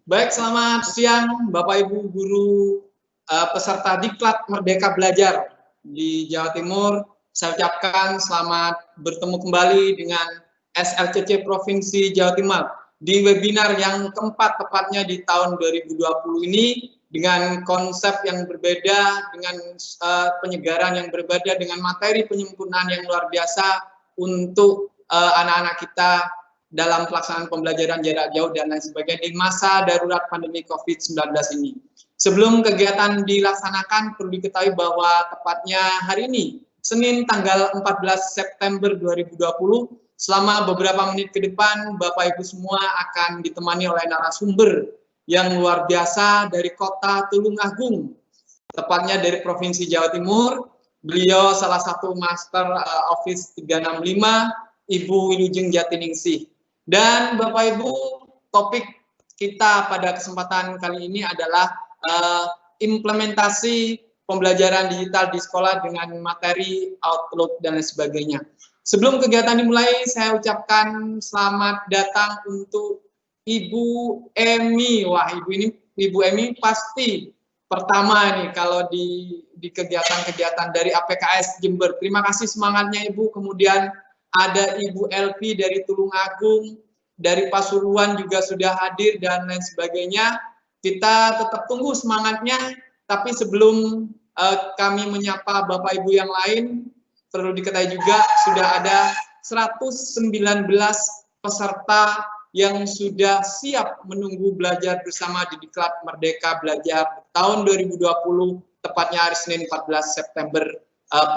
Baik, selamat siang Bapak Ibu guru peserta Diklat Merdeka Belajar di Jawa Timur. Saya ucapkan selamat bertemu kembali dengan SLCC Provinsi Jawa Timur di webinar yang keempat tepatnya di tahun 2020 ini dengan konsep yang berbeda, dengan penyegaran yang berbeda, dengan materi penyempurnaan yang luar biasa untuk anak-anak kita dalam pelaksanaan pembelajaran jarak jauh dan lain sebagainya di masa darurat pandemi COVID-19 ini. Sebelum kegiatan dilaksanakan, perlu diketahui bahwa tepatnya hari ini, Senin tanggal 14 September 2020, selama beberapa menit ke depan, Bapak Ibu semua akan ditemani oleh narasumber yang luar biasa dari kota Tulungagung, tepatnya dari Provinsi Jawa Timur. Beliau salah satu Master Office 365, Ibu Wilujeng Jatiningsih. Dan Bapak Ibu, topik kita pada kesempatan kali ini adalah implementasi pembelajaran digital di sekolah dengan materi Outlook dan lain sebagainya. Sebelum kegiatan dimulai, saya ucapkan selamat datang untuk Ibu Emi. Wah, Ibu Emi pasti pertama nih kalau di kegiatan-kegiatan dari APKS Jember. Terima kasih semangatnya Ibu. Kemudian ada Ibu Elvi dari Tulungagung, dari Pasuruan juga sudah hadir dan lain sebagainya. Kita tetap tunggu semangatnya, tapi sebelum kami menyapa Bapak Ibu yang lain, perlu diketahui juga sudah ada 119 peserta yang sudah siap menunggu belajar bersama di Diklat Merdeka Belajar tahun 2020, tepatnya hari Senin 14 September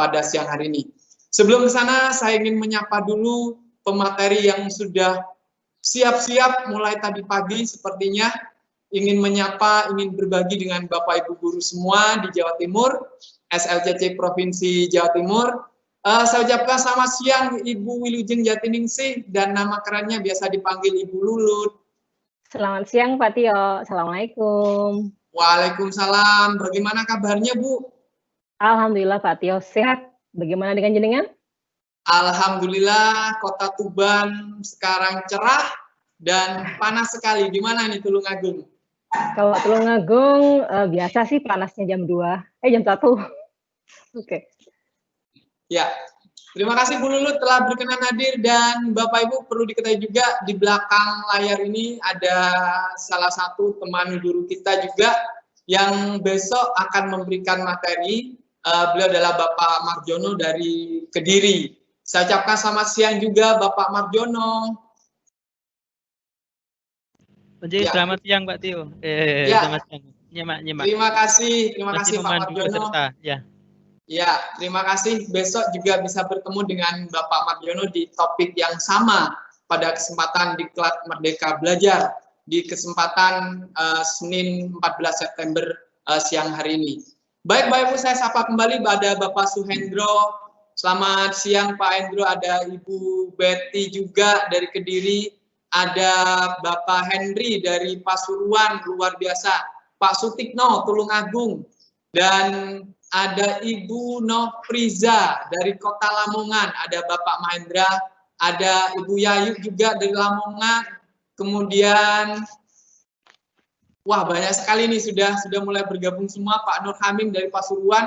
pada siang hari ini. Sebelum ke sana, saya ingin menyapa dulu pemateri yang sudah siap-siap mulai tadi pagi sepertinya, ingin menyapa, ingin berbagi dengan Bapak Ibu guru semua di Jawa Timur, SLCC Provinsi Jawa Timur. Saya ucapkan selamat siang Ibu Wilujeng Jatiningsih dan nama kerennya biasa dipanggil Ibu Lulut. Selamat siang Pak Tio, Assalamualaikum. Waalaikumsalam, bagaimana kabarnya Bu? Alhamdulillah Pak Tio, sehat. Bagaimana dengan jenengan? Alhamdulillah, kota Tuban sekarang cerah dan panas sekali. Gimana nih Tulungagung? Kalau Tulungagung biasa sih panasnya jam 2, jam 1. Oke. Ya, terima kasih Bu Lulut telah berkenan hadir dan Bapak Ibu perlu diketahui juga di belakang layar ini ada salah satu teman guru kita juga yang besok akan memberikan materi. Beliau adalah Bapak Marjono dari Kediri. Saya ucapkan selamat siang juga Bapak Marjono. Ya. Selamat siang Pak Tio. Selamat siang. Nyimak. Terima kasih Pak Marjono. Ya, terima kasih. Besok juga bisa bertemu dengan Bapak Marjono di topik yang sama pada kesempatan Diklat Merdeka Belajar di kesempatan Senin 14 September siang hari ini. Baik, Bapak Ibu, saya sapa kembali pada Bapak Suhendro. Selamat siang Pak Hendro, ada Ibu Betty juga dari Kediri, ada Bapak Henry dari Pasuruan, luar biasa, Pak Sutikno, Tulungagung, dan ada Ibu Nofriza dari Kota Lamongan, ada Bapak Mahendra, ada Ibu Yayu juga dari Lamongan, kemudian wah banyak sekali nih sudah mulai bergabung semua, Pak Nur Hamim dari Pasuruan,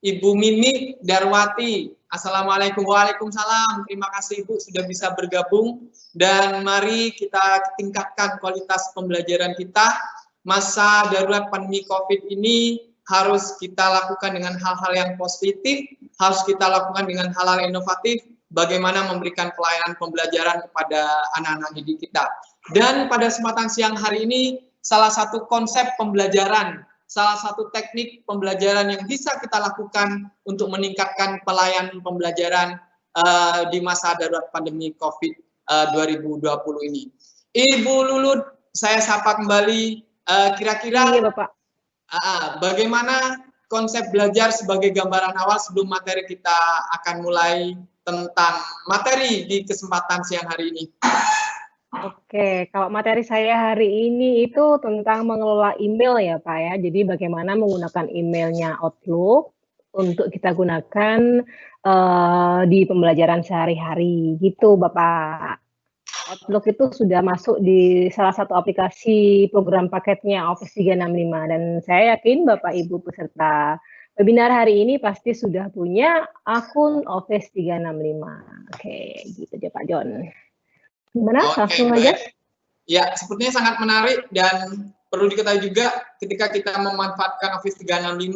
Ibu Mimi Darwati, Assalamualaikum. Waalaikumsalam, terima kasih Ibu sudah bisa bergabung dan mari kita tingkatkan kualitas pembelajaran kita. Masa darurat pandemi COVID ini harus kita lakukan dengan hal-hal yang positif, harus kita lakukan dengan hal-hal inovatif, bagaimana memberikan pelayanan pembelajaran kepada anak-anak didik kita. Dan pada kesempatan siang hari ini, salah satu konsep pembelajaran, salah satu teknik pembelajaran yang bisa kita lakukan untuk meningkatkan pelayanan pembelajaran di masa darurat pandemi COVID 2020 ini. Ibu Lulut, saya sapa kembali. Kira-kira iya, Bapak. Bagaimana konsep belajar sebagai gambaran awal sebelum materi kita akan mulai tentang materi di kesempatan siang hari ini? Oke, kalau materi saya hari ini itu tentang mengelola email ya Pak ya. Jadi bagaimana menggunakan emailnya Outlook untuk kita gunakan di pembelajaran sehari-hari gitu Bapak. Outlook itu sudah masuk di salah satu aplikasi program paketnya Office 365 dan saya yakin Bapak Ibu peserta webinar hari ini pasti sudah punya akun Office 365. Oke, gitu deh Pak John. Gimana? Langsung aja. Ya, sepertinya sangat menarik dan perlu diketahui juga ketika kita memanfaatkan Office 365,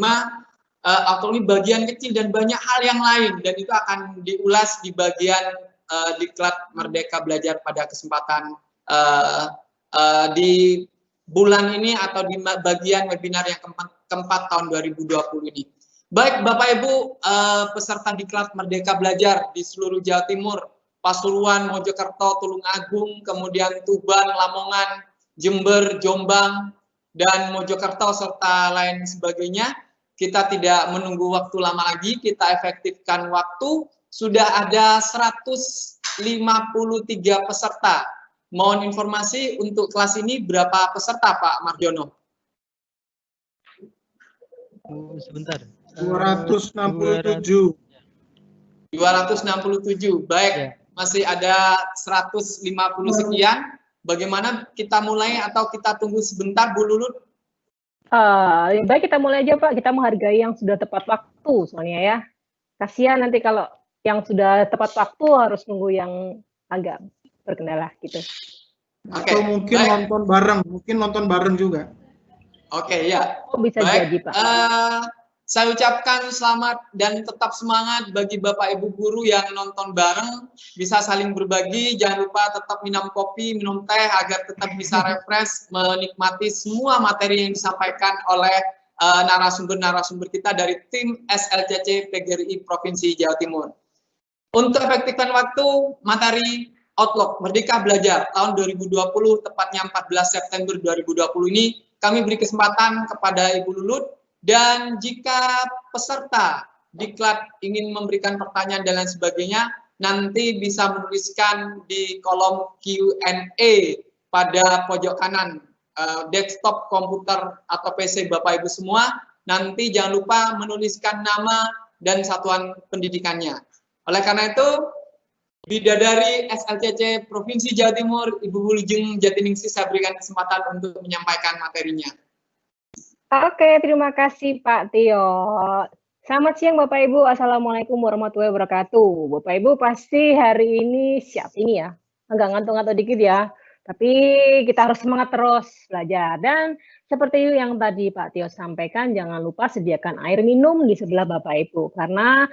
Outlook ini bagian kecil dan banyak hal yang lain dan itu akan diulas di bagian Diklat Merdeka Belajar pada kesempatan di bulan ini atau di bagian webinar yang keempat tahun 2020 ini. Baik Bapak Ibu peserta Diklat Merdeka Belajar di seluruh Jawa Timur, Pasuruan, Mojokerto, Tulungagung, kemudian Tuban, Lamongan, Jember, Jombang, dan Mojokerto serta lain sebagainya. Kita tidak menunggu waktu lama lagi, kita efektifkan waktu. Sudah ada 153 peserta. Mohon informasi untuk kelas ini berapa peserta Pak Mardiono? Sebentar. 267. 267. Baik, ya. Masih ada 150 sekian. Bagaimana kita mulai atau kita tunggu sebentar Bu Lulut? Baik, kita mulai aja Pak. Kita menghargai yang sudah tepat waktu soalnya ya. Kasihan nanti kalau yang sudah tepat waktu harus nunggu yang agak berkendala gitu. Atau mungkin nonton bareng juga. Oke, ya. Oh, bisa jadi Pak. Saya ucapkan selamat dan tetap semangat bagi Bapak Ibu guru yang nonton bareng, bisa saling berbagi, jangan lupa tetap minum kopi, minum teh agar tetap bisa refresh, menikmati semua materi yang disampaikan oleh narasumber-narasumber kita dari tim SLCC PGRI Provinsi Jawa Timur. Untuk efektifkan waktu, materi Outlook Merdeka Belajar tahun 2020, tepatnya 14 September 2020 ini, kami beri kesempatan kepada Ibu Lulut. Dan jika peserta diklat ingin memberikan pertanyaan dan lain sebagainya, nanti bisa menuliskan di kolom Q&A pada pojok kanan desktop komputer atau PC Bapak Ibu semua. Nanti jangan lupa menuliskan nama dan satuan pendidikannya. Oleh karena itu, Bidadari SLCC Provinsi Jawa Timur, Ibu Wilujeng Jatiningsih, saya berikan kesempatan untuk menyampaikan materinya. Oke, terima kasih Pak Tio. Selamat siang Bapak Ibu, Assalamualaikum warahmatullahi wabarakatuh. Bapak Ibu pasti hari ini siap ini ya, agak ngantuk-ngantuk dikit ya, tapi kita harus semangat terus belajar. Dan seperti yang tadi Pak Tio sampaikan, jangan lupa sediakan air minum di sebelah Bapak Ibu, karena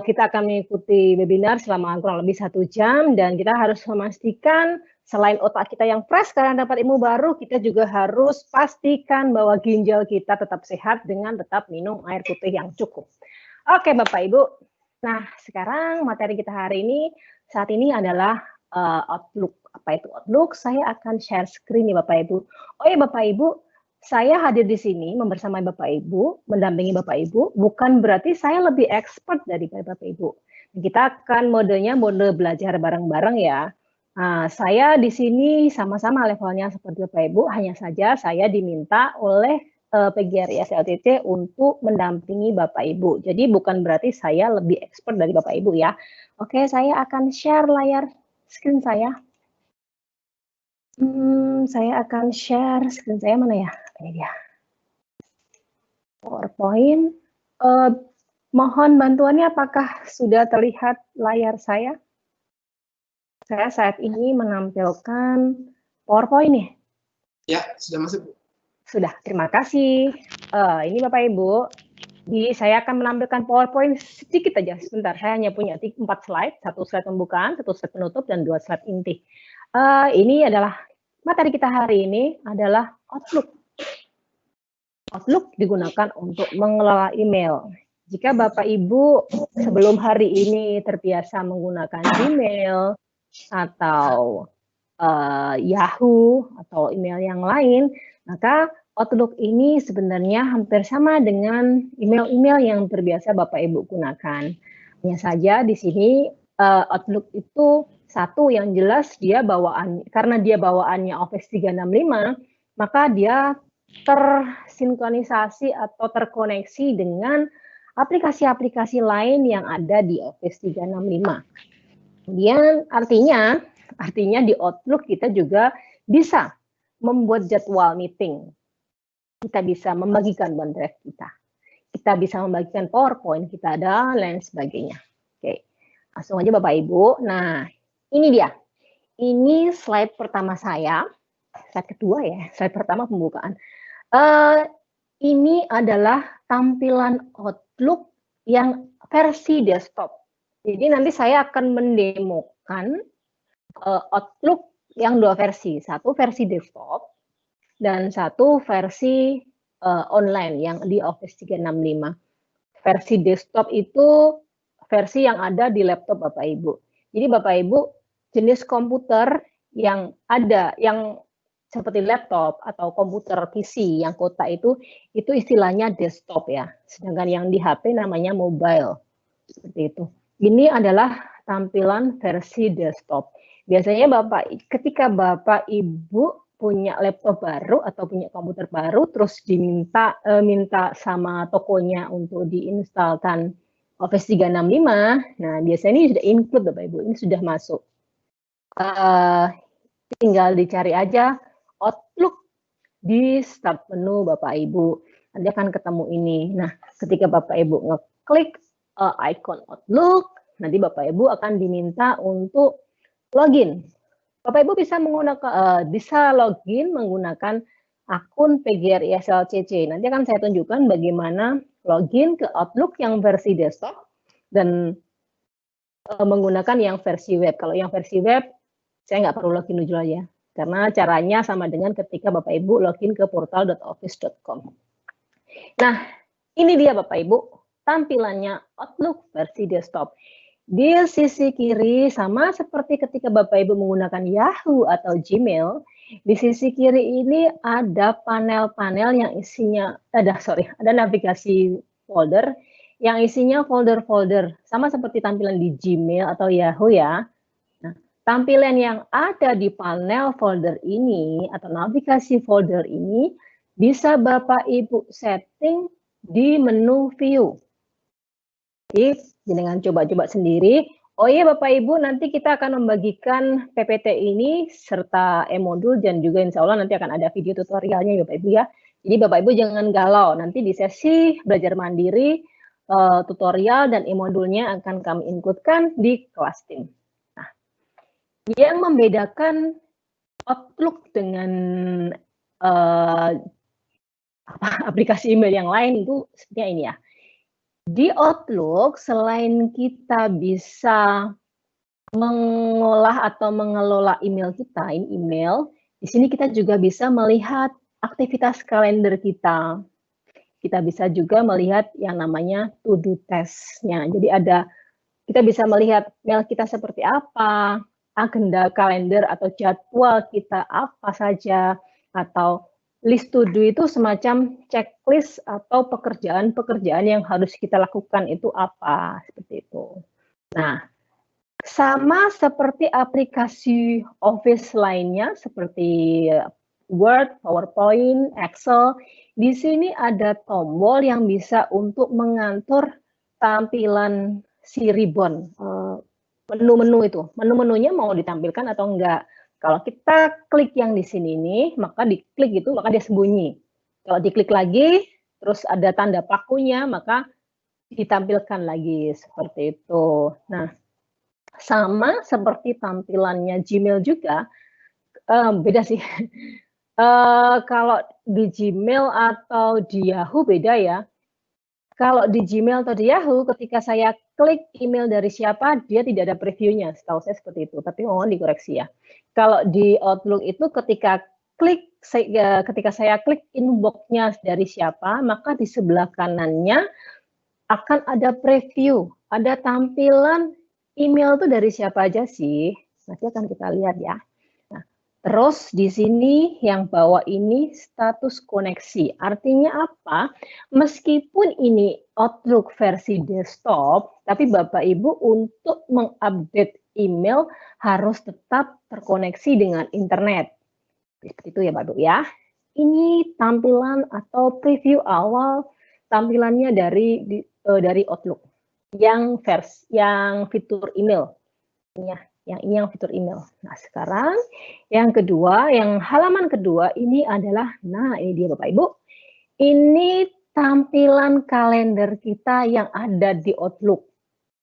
kita akan mengikuti webinar selama kurang lebih 1 jam, dan kita harus memastikan selain otak kita yang fresh karena dapat ilmu baru, kita juga harus pastikan bahwa ginjal kita tetap sehat dengan tetap minum air putih yang cukup. Oke Bapak Ibu, nah sekarang materi kita hari ini, saat ini adalah Outlook. Apa itu Outlook? Saya akan share screen nih Bapak Ibu. Oh ya Bapak Ibu, saya hadir di sini membersamai Bapak Ibu, mendampingi Bapak Ibu, bukan berarti saya lebih expert daripada Bapak Ibu. Kita akan modenya mode belajar bareng-bareng ya. Nah, saya di sini sama-sama levelnya seperti Bapak Ibu, hanya saja saya diminta oleh PGRI SLCC untuk mendampingi Bapak Ibu. Jadi bukan berarti saya lebih expert dari Bapak Ibu ya. Oke, saya akan share layar screen saya. Saya akan share screen saya mana ya? Ini dia. PowerPoint. Mohon bantuannya, apakah sudah terlihat layar saya? Saya saat ini menampilkan PowerPoint nih. Ya, sudah masuk. Sudah, terima kasih. Ini Bapak Ibu, saya akan menampilkan PowerPoint sedikit aja, sebentar. Saya hanya punya 4 slide, 1 slide pembukaan, 1 slide penutup, dan 2 slide inti. Ini adalah materi kita hari ini adalah Outlook. Outlook digunakan untuk mengelola email. Jika Bapak Ibu sebelum hari ini terbiasa menggunakan Gmail atau Yahoo atau email yang lain, maka Outlook ini sebenarnya hampir sama dengan email-email yang terbiasa Bapak Ibu gunakan. Hanya saja di sini Outlook itu satu yang jelas dia karena dia bawaannya Office 365, maka dia tersinkronisasi atau terkoneksi dengan aplikasi-aplikasi lain yang ada di Office 365. Kemudian artinya Artinya di Outlook kita juga bisa membuat jadwal meeting. Kita bisa membagikan OneDrive kita. Kita bisa membagikan PowerPoint kita, dan lain sebagainya. Oke, langsung aja Bapak Ibu. Nah, ini dia. Ini slide pertama saya. Slide kedua ya, slide pertama pembukaan. Ini adalah tampilan Outlook yang versi desktop. Jadi nanti saya akan mendemokan Outlook yang dua versi. Satu versi desktop dan satu versi online yang di Office 365. Versi desktop itu versi yang ada di laptop Bapak Ibu. Jadi Bapak Ibu, jenis komputer yang ada, yang seperti laptop atau komputer PC yang kotak itu istilahnya desktop ya. Sedangkan yang di HP namanya mobile. Seperti itu. Ini adalah tampilan versi desktop. Biasanya ketika Bapak Ibu punya laptop baru atau punya komputer baru, terus minta sama tokonya untuk diinstalkan Office 365, nah biasanya ini sudah include Bapak Ibu, ini sudah masuk. Tinggal dicari aja Outlook di start menu Bapak Ibu, nanti akan ketemu ini. Nah, ketika Bapak Ibu ngeklik icon Outlook, nanti Bapak Ibu akan diminta untuk login. Bapak Ibu bisa login menggunakan akun PGRI-SLCC. Nanti akan saya tunjukkan bagaimana login ke Outlook yang versi desktop dan menggunakan yang versi web. Kalau yang versi web, saya nggak perlu login dulu aja. Karena caranya sama dengan ketika Bapak Ibu login ke portal.office.com. Nah, ini dia Bapak Ibu, tampilannya Outlook versi desktop. Di sisi kiri, sama seperti ketika Bapak Ibu menggunakan Yahoo atau Gmail, di sisi kiri ini ada panel-panel yang isinya, ada navigasi folder, yang isinya folder-folder, sama seperti tampilan di Gmail atau Yahoo ya. Tampilan yang ada di panel folder ini atau navigasi folder ini bisa Bapak Ibu setting di menu view. Jadi dengan coba-coba sendiri. Oh iya Bapak Ibu, nanti kita akan membagikan PPT ini serta e-modul dan juga insya Allah nanti akan ada video tutorialnya ya Bapak Ibu ya. Jadi Bapak Ibu jangan galau, nanti di sesi belajar mandiri tutorial dan e-modulnya akan kami inputkan di kelas tim. Yang membedakan Outlook dengan aplikasi email yang lain itu sepertinya ini ya. Di Outlook, selain kita bisa mengolah atau mengelola email kita, ini email, di sini kita juga bisa melihat aktivitas kalender kita. Kita bisa juga melihat yang namanya to-do task-nya. Jadi kita bisa melihat mail kita seperti apa, agenda kalender atau jadwal kita apa saja, atau list to do itu semacam checklist atau pekerjaan-pekerjaan yang harus kita lakukan itu apa, seperti itu. Nah, sama seperti aplikasi Office lainnya seperti Word, PowerPoint, Excel, di sini ada tombol yang bisa untuk mengatur tampilan si ribbon, menu-menu itu. Menu-menunya mau ditampilkan atau enggak. Kalau kita klik yang di sini nih, maka diklik itu, maka dia sembunyi. Kalau diklik lagi, terus ada tanda pakunya, maka ditampilkan lagi, seperti itu. Nah, sama seperti tampilannya Gmail juga, beda sih. Kalau di Gmail atau di Yahoo beda ya. Kalau di Gmail atau di Yahoo, ketika saya klik email dari siapa, dia tidak ada previewnya. Setahu saya seperti itu, tapi mohon dikoreksi ya. Kalau di Outlook itu ketika saya klik inbox-nya dari siapa, maka di sebelah kanannya akan ada preview, ada tampilan email itu dari siapa aja sih. Nanti akan kita lihat ya. Terus di sini yang bawah ini status koneksi. Artinya apa? Meskipun ini Outlook versi desktop, tapi Bapak Ibu untuk mengupdate email harus tetap terkoneksi dengan internet. Seperti itu ya Bapak Ibu ya. Ini tampilan atau preview awal tampilannya dari Outlook yang fitur email. Ya. Yang ini yang fitur email. Nah, sekarang yang kedua, yang halaman kedua ini adalah, nah ini dia Bapak Ibu. Ini tampilan kalender kita yang ada di Outlook.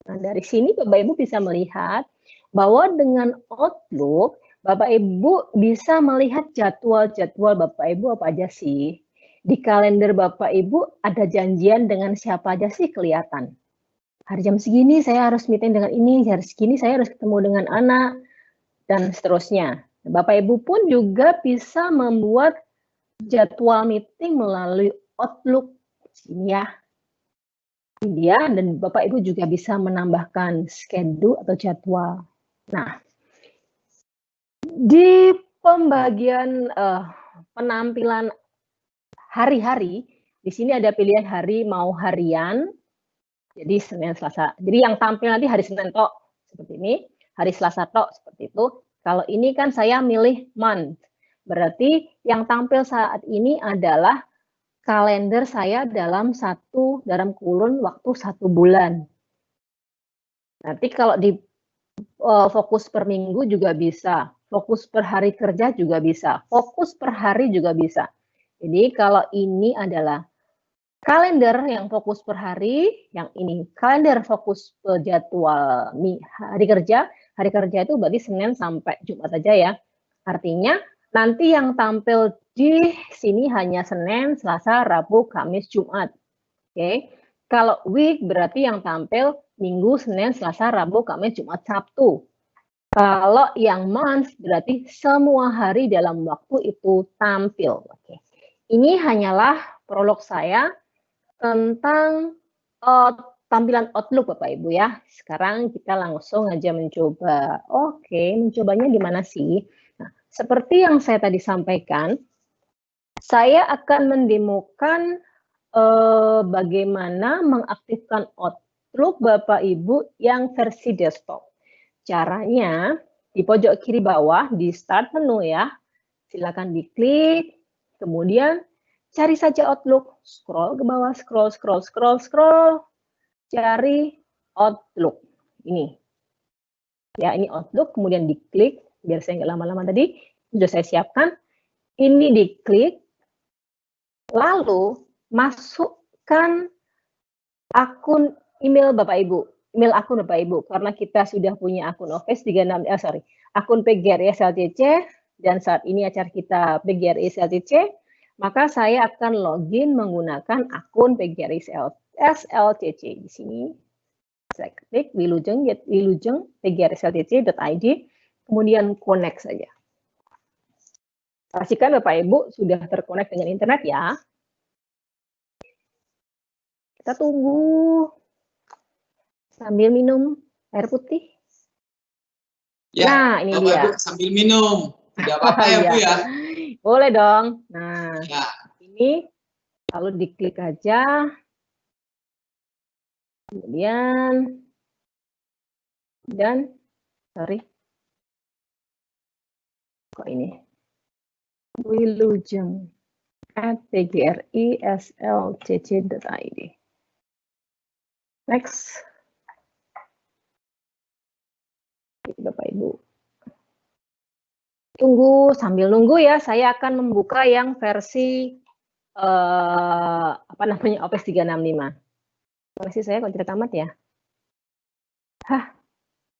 Nah, dari sini Bapak Ibu bisa melihat bahwa dengan Outlook, Bapak Ibu bisa melihat jadwal-jadwal Bapak Ibu apa aja sih. Di kalender Bapak Ibu ada janjian dengan siapa aja sih kelihatan. Hari jam segini saya harus meeting dengan ini, hari segini saya harus ketemu dengan anak, dan seterusnya. Bapak Ibu pun juga bisa membuat jadwal meeting melalui Outlook. Ini ya. Ini dia, dan Bapak Ibu juga bisa menambahkan schedule atau jadwal. Nah, di pembagian penampilan hari-hari, di sini ada pilihan hari mau harian, jadi Senin, Selasa. Jadi yang tampil nanti hari Senin tok, seperti ini. Hari Selasa tok, seperti itu. Kalau ini kan saya milih month. Berarti yang tampil saat ini adalah kalender saya dalam kurun waktu 1 bulan. Nanti kalau di fokus per minggu juga bisa. Fokus per hari kerja juga bisa. Fokus per hari juga bisa. Jadi kalau ini adalah kalender yang fokus per hari, yang ini kalender fokus per jadwal hari kerja. Hari kerja itu berarti Senin sampai Jumat aja ya. Artinya nanti yang tampil di sini hanya Senin, Selasa, Rabu, Kamis, Jumat. Oke. Kalau week berarti yang tampil Minggu, Senin, Selasa, Rabu, Kamis, Jumat, Sabtu. Kalau yang month berarti semua hari dalam waktu itu tampil. Oke. Ini hanyalah prolog saya tentang tampilan Outlook Bapak Ibu ya. Sekarang kita langsung aja mencoba. Oke, mencobanya di mana sih? Nah, seperti yang saya tadi sampaikan, saya akan mendemokan bagaimana mengaktifkan Outlook Bapak Ibu yang versi desktop. Caranya di pojok kiri bawah di Start menu ya. Silakan diklik, kemudian cari saja Outlook, scroll ke bawah, scroll, cari Outlook. Ini. Ya, ini Outlook, kemudian diklik, biar saya nggak lama-lama tadi, sudah saya siapkan. Ini diklik, lalu masukkan akun email Bapak Ibu, email akun Bapak Ibu, karena kita sudah punya akun Office 36, akun PGRI SLTC, dan saat ini acara kita PGRI SLTC, maka saya akan login menggunakan akun PGRI SLTC. Di sini saya klik Wilujeng pgrsltc.id, kemudian connect saja. Pastikan Bapak Ibu sudah terkonek dengan internet ya. Kita tunggu sambil minum air putih. Ya, nah, ini Bapak dia. Ibu sambil minum. Tidak apa-apa ya, Bu ya. Boleh dong. Nah, ya. Ini lalu diklik aja. Kemudian kok ini wilujeng@pgrislcc.id. Next. Bapak Ibu. Tunggu, sambil nunggu ya, saya akan membuka yang versi Office 365. Versi saya kok tidak tamat ya?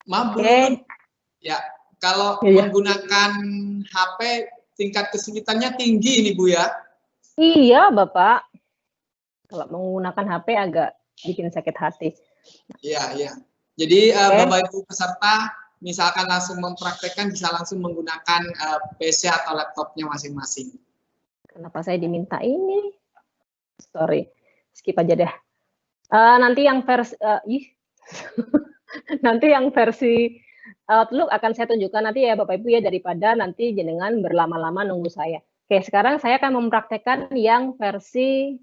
Maaf, okay. Ya, kalau menggunakan HP tingkat kesulitannya tinggi ini Bu ya? Iya Bapak. Kalau menggunakan HP agak bikin sakit hati. Iya. Jadi Bapak Ibu peserta misalkan langsung mempraktekkan bisa langsung menggunakan PC atau laptopnya masing-masing. Kenapa saya diminta ini? Sorry, skip aja deh. Nanti yang versi nanti yang versi Outlook akan saya tunjukkan nanti ya Bapak Ibu ya, daripada nanti jenengan berlama-lama nunggu saya. Oke, sekarang saya akan mempraktekkan yang versi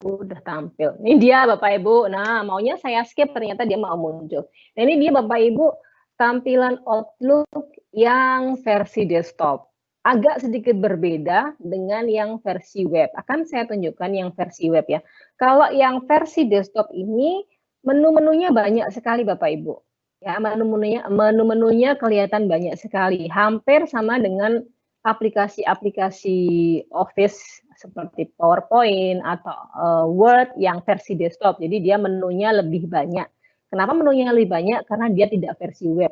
udah tampil. Ini dia Bapak Ibu. Nah, maunya saya skip, ternyata dia mau muncul. Nah, ini dia Bapak Ibu tampilan Outlook yang versi desktop. Agak sedikit berbeda dengan yang versi web. Akan saya tunjukkan yang versi web ya. Kalau yang versi desktop ini Menu-menunya banyak sekali Bapak Ibu. Ya, menu-menunya kelihatan banyak sekali. Hampir sama dengan aplikasi-aplikasi Office seperti PowerPoint atau Word yang versi desktop. Jadi dia menunya lebih banyak. Kenapa menunya lebih banyak? Karena dia tidak versi web.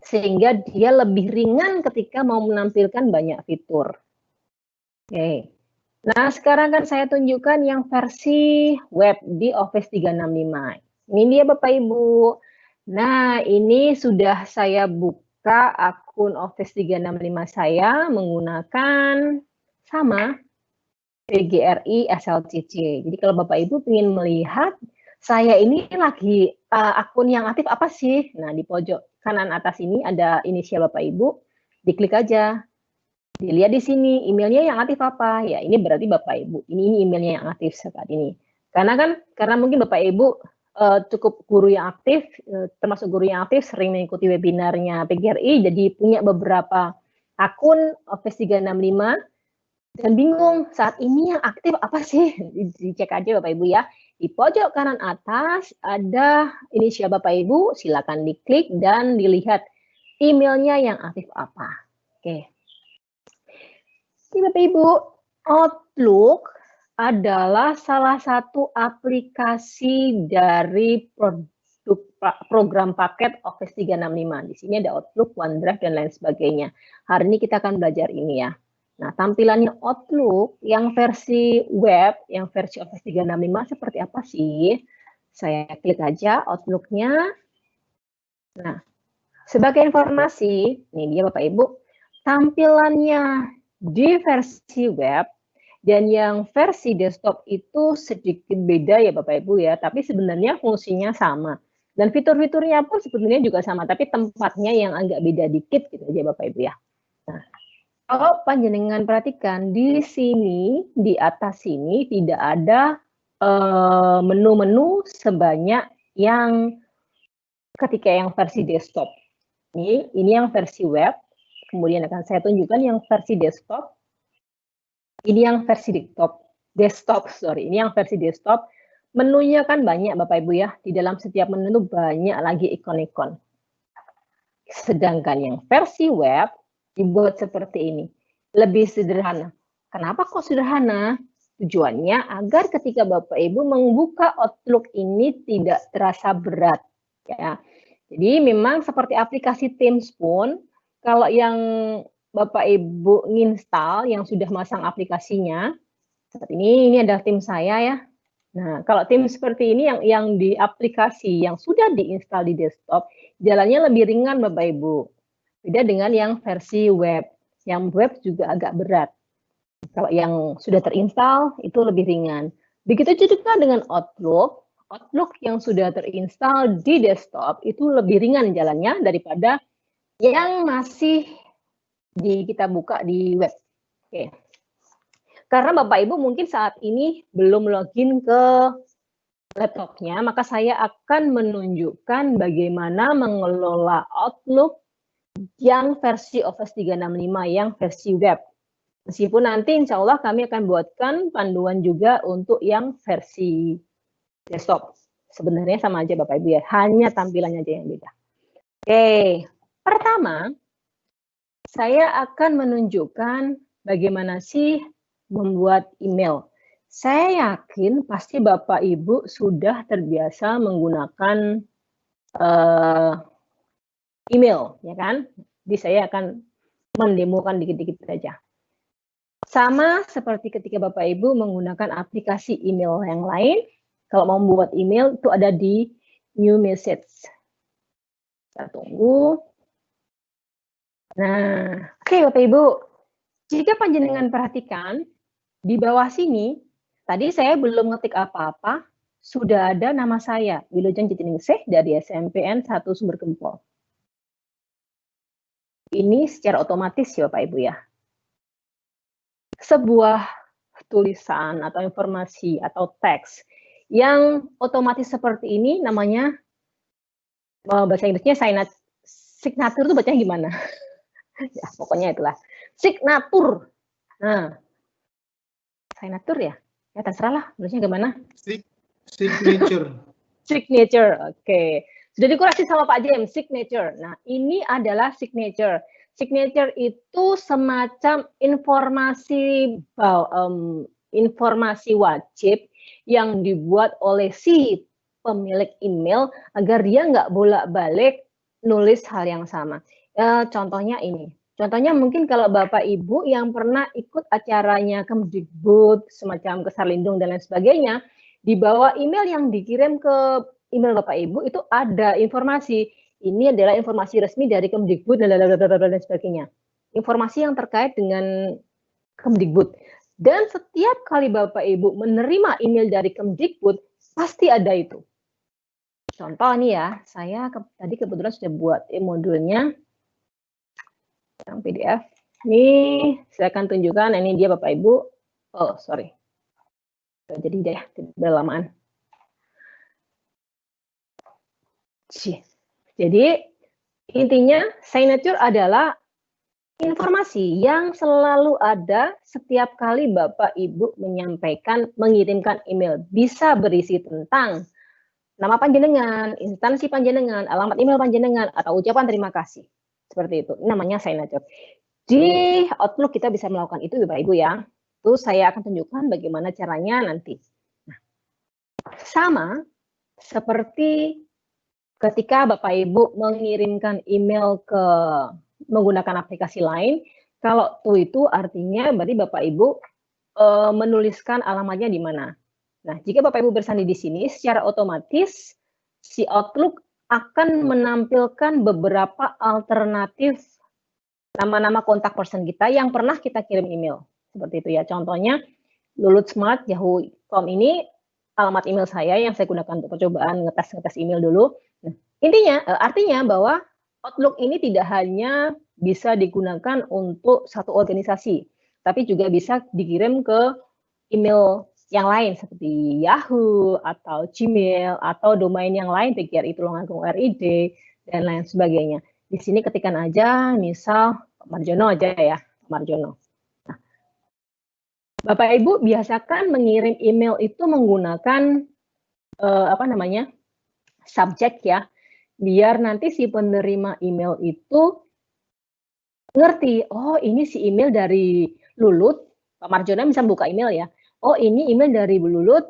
Sehingga dia lebih ringan ketika mau menampilkan banyak fitur. Oke. Nah, sekarang kan saya tunjukkan yang versi web di Office 365. Ini dia Bapak Ibu. Nah, ini sudah saya buka akun Office 365 saya menggunakan sama PGRI SLCC. Jadi kalau Bapak Ibu ingin melihat saya ini lagi akun yang aktif apa sih? Nah, di pojok kanan atas ini ada inisial Bapak Ibu. Diklik aja. Dilihat di sini emailnya yang aktif apa? Ya, ini berarti Bapak Ibu. Ini emailnya yang aktif saat ini. Karena mungkin Bapak Ibu cukup guru yang aktif, termasuk guru yang aktif, sering mengikuti webinarnya PGRI, jadi punya beberapa akun Office 365 dan bingung saat ini yang aktif apa sih? Dicek aja Bapak Ibu ya. Di pojok kanan atas ada inisial Bapak Ibu, silakan diklik dan dilihat emailnya yang aktif apa. Oke. Bapak Ibu, Outlook adalah salah satu aplikasi dari program paket Office 365. Di sini ada Outlook, OneDrive, dan lain sebagainya. Hari ini kita akan belajar ini ya. Nah, tampilannya Outlook yang versi web, yang versi Office 365 seperti apa sih? Saya klik aja Outlook-nya. Nah, sebagai informasi, ini dia Bapak Ibu, tampilannya di versi web dan yang versi desktop itu sedikit beda ya Bapak Ibu ya, tapi sebenarnya fungsinya sama. Dan fitur-fiturnya pun sebenarnya juga sama, tapi tempatnya yang agak beda dikit gitu aja Bapak Ibu ya. Nah, kalau panjenengan perhatikan di sini, di atas sini tidak ada menu-menu sebanyak yang ketika yang versi desktop. Ini yang versi web. Kemudian akan saya tunjukkan yang versi desktop. Ini yang versi desktop. Ini yang versi desktop. Menunya kan banyak Bapak Ibu ya. Di dalam setiap menu banyak lagi ikon-ikon. Sedangkan yang versi web dibuat seperti ini. Lebih sederhana. Kenapa kok sederhana? Tujuannya agar ketika Bapak Ibu membuka Outlook ini tidak terasa berat. Ya. Jadi memang seperti aplikasi Teams pun, kalau yang Bapak Ibu nginstal yang sudah masang aplikasinya, saat ini ada tim saya ya. Nah, kalau tim seperti ini yang di aplikasi yang sudah diinstal di desktop, jalannya lebih ringan Bapak Ibu. Beda dengan yang versi web. Yang web juga agak berat. Kalau yang sudah terinstall itu lebih ringan. Begitu juga dengan Outlook. Outlook yang sudah terinstall di desktop itu lebih ringan jalannya daripada yang masih kita buka di web. Oke. Karena Bapak Ibu mungkin saat ini belum login ke laptopnya, maka saya akan menunjukkan bagaimana mengelola Outlook yang versi Office 365 yang versi web. Meskipun nanti insya Allah kami akan buatkan panduan juga untuk yang versi desktop. Sebenarnya sama aja Bapak Ibu ya, hanya tampilannya aja yang beda. Oke, pertama saya akan menunjukkan bagaimana sih membuat email. Saya yakin pasti Bapak Ibu sudah terbiasa menggunakan email, ya kan? Jadi saya akan mendemokan dikit-dikit saja. Sama seperti ketika Bapak Ibu menggunakan aplikasi email yang lain, kalau mau membuat email itu ada di New Message. Kita tunggu. Nah, oke Bapak Ibu, jika panjenengan perhatikan, di bawah sini, tadi saya belum ngetik apa-apa, sudah ada nama saya, Wilujeng Ciciningsih dari SMPN 1 Sumber Gempol. Ini secara otomatis ya Bapak Ibu ya. Sebuah tulisan atau informasi atau teks yang otomatis seperti ini namanya, bahasa Inggrisnya signature itu bacanya gimana? Ya, pokoknya itulah. Signatur. Nah, signatur ya? Ya terserah lah, nulisnya gimana? Signature. Signature, oke. Sudah dikurasi sama Pak James, signature. Nah, ini adalah signature. Signature itu semacam informasi wajib yang dibuat oleh si pemilik email agar dia nggak bolak-balik nulis hal yang sama. Contohnya ini. Contohnya mungkin kalau Bapak Ibu yang pernah ikut acaranya Kemdikbud, semacam Kesarlindung dan lain sebagainya, di bawah email yang dikirim ke email Bapak Ibu itu ada informasi. Ini adalah informasi resmi dari Kemdikbud dan sebagainya. Informasi yang terkait dengan Kemdikbud. Dan setiap kali Bapak Ibu menerima email dari Kemdikbud, pasti ada itu. Contoh nih ya, saya tadi kebetulan sudah buat modulnya yang PDF. Ini saya akan tunjukkan, ini dia Bapak Ibu. Oh, sorry. Jadi deh, tidak lamaan. Jadi intinya signature adalah informasi yang selalu ada setiap kali Bapak Ibu mengirimkan email. Bisa berisi tentang nama panjenengan, instansi panjenengan, alamat email panjenengan, atau ucapan terima kasih. Seperti itu. Ini namanya signature. Di Outlook kita bisa melakukan itu Bapak Ibu ya. Itu saya akan tunjukkan bagaimana caranya nanti. Nah, sama seperti ketika Bapak Ibu mengirimkan email menggunakan aplikasi lain, kalau itu artinya berarti Bapak Ibu menuliskan alamatnya di mana. Nah, jika Bapak Ibu bersandi di sini, secara otomatis si Outlook akan menampilkan beberapa alternatif nama-nama kontak person kita yang pernah kita kirim email. Seperti itu ya. Contohnya, lulutsmart@yahoo.com ini alamat email saya yang saya gunakan untuk percobaan ngetes email dulu. Nah, artinya bahwa Outlook ini tidak hanya bisa digunakan untuk satu organisasi, tapi juga bisa dikirim ke email yang lain seperti Yahoo atau Gmail atau domain yang lain, PGRI Tulungagung RID dan lain sebagainya. Di sini ketikkan aja, misal Pak Marjono aja ya, Pak Marjono. Nah, Bapak Ibu biasakan mengirim email itu menggunakan subjek ya, biar nanti si penerima email itu ngerti, oh ini si email dari Lulut, Pak Marjono bisa buka email ya, oh ini email dari Bu Lulut,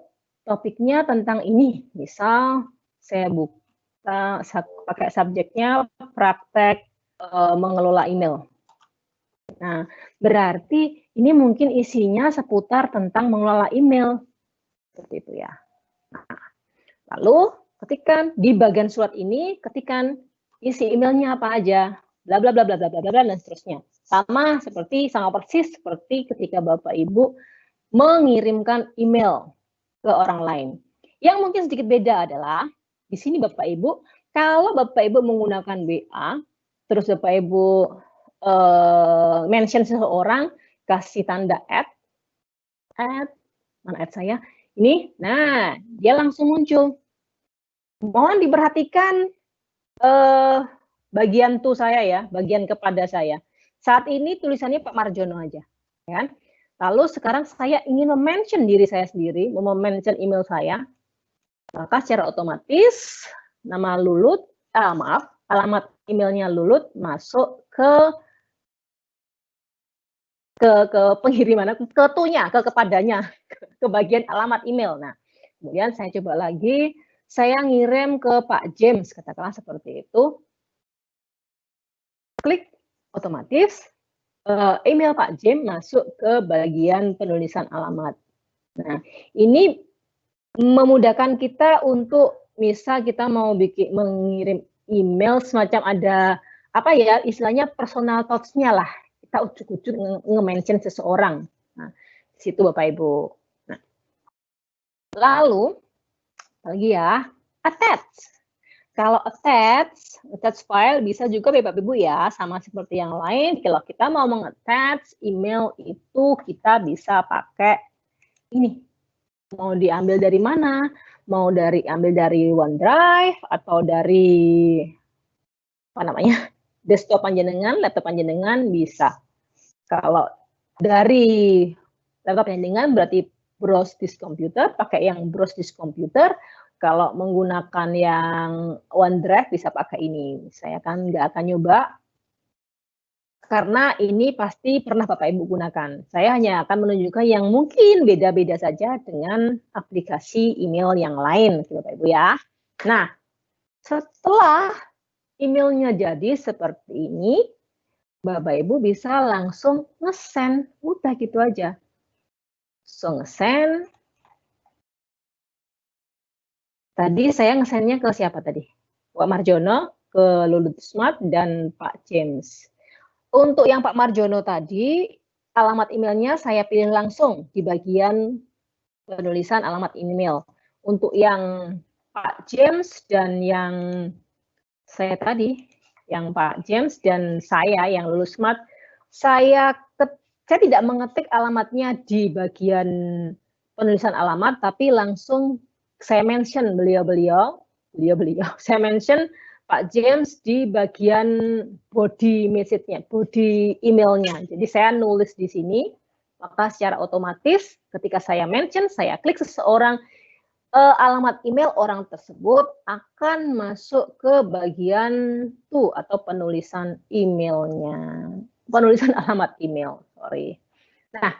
topiknya tentang ini, misal saya buka pakai subjeknya praktek mengelola email. Nah, berarti ini mungkin isinya seputar tentang mengelola email, seperti itu ya. Nah, lalu ketikkan di bagian surat ini, ketikkan isi emailnya apa aja, bla bla bla bla bla bla bla dan seterusnya. Sama persis seperti ketika Bapak Ibu mengirimkan email ke orang lain. Yang mungkin sedikit beda adalah di sini Bapak Ibu, kalau Bapak Ibu menggunakan WA, terus Bapak Ibu mention seseorang, kasih tanda @ mana @ saya ini, nah dia langsung muncul. Mohon diperhatikan bagian saya ya, bagian kepada saya. Saat ini tulisannya Pak Marjono aja, kan? Lalu sekarang saya ingin mention diri saya sendiri, mention email saya, maka secara otomatis nama Lulut, alamat emailnya Lulut masuk ke pengiriman, kepadanya, ke bagian alamat email. Nah, kemudian saya coba lagi, saya ngirim ke Pak James, katakanlah seperti itu. Klik, otomatis email Pak James masuk ke bagian penulisan alamat. Nah, ini memudahkan kita untuk misal kita mau mengirim email semacam ada istilahnya personal touch-nya lah. Kita ujuk-ujuk nge-mention seseorang. Nah, di situ Bapak Ibu. Nah, lalu lagi ya, attach. Kalau attach file bisa juga Bapak Ibu ya, sama seperti yang lain. Kalau kita mau meng-attach email itu kita bisa pakai ini. Mau diambil dari mana? Mau ambil dari OneDrive atau dari desktop panjenengan, laptop panjenengan bisa. Kalau dari laptop panjenengan berarti browse this computer, pakai yang browse this computer. Kalau menggunakan yang OneDrive bisa pakai ini. Saya kan nggak akan nyoba karena ini pasti pernah Bapak Ibu gunakan. Saya hanya akan menunjukkan yang mungkin beda-beda saja dengan aplikasi email yang lain, Bapak Ibu ya. Nah, setelah emailnya jadi seperti ini, Bapak Ibu bisa langsung nge-send, udah gitu aja. So nge-send. Tadi saya nge-sendnya ke siapa tadi? Pak Marjono, ke Lulut Smart, dan Pak James. Untuk yang Pak Marjono tadi, alamat emailnya saya pilih langsung di bagian penulisan alamat email. Untuk yang Pak James dan yang saya tadi, yang Pak James dan saya yang lulus Smart, saya tidak mengetik alamatnya di bagian penulisan alamat, tapi langsung saya mention beliau-beliau, saya mention Pak James di bagian body message-nya, body emailnya. Jadi saya nulis di sini, maka secara otomatis ketika saya mention, saya klik seseorang, alamat email orang tersebut akan masuk ke bagian atau penulisan emailnya, penulisan alamat email, sorry. Nah,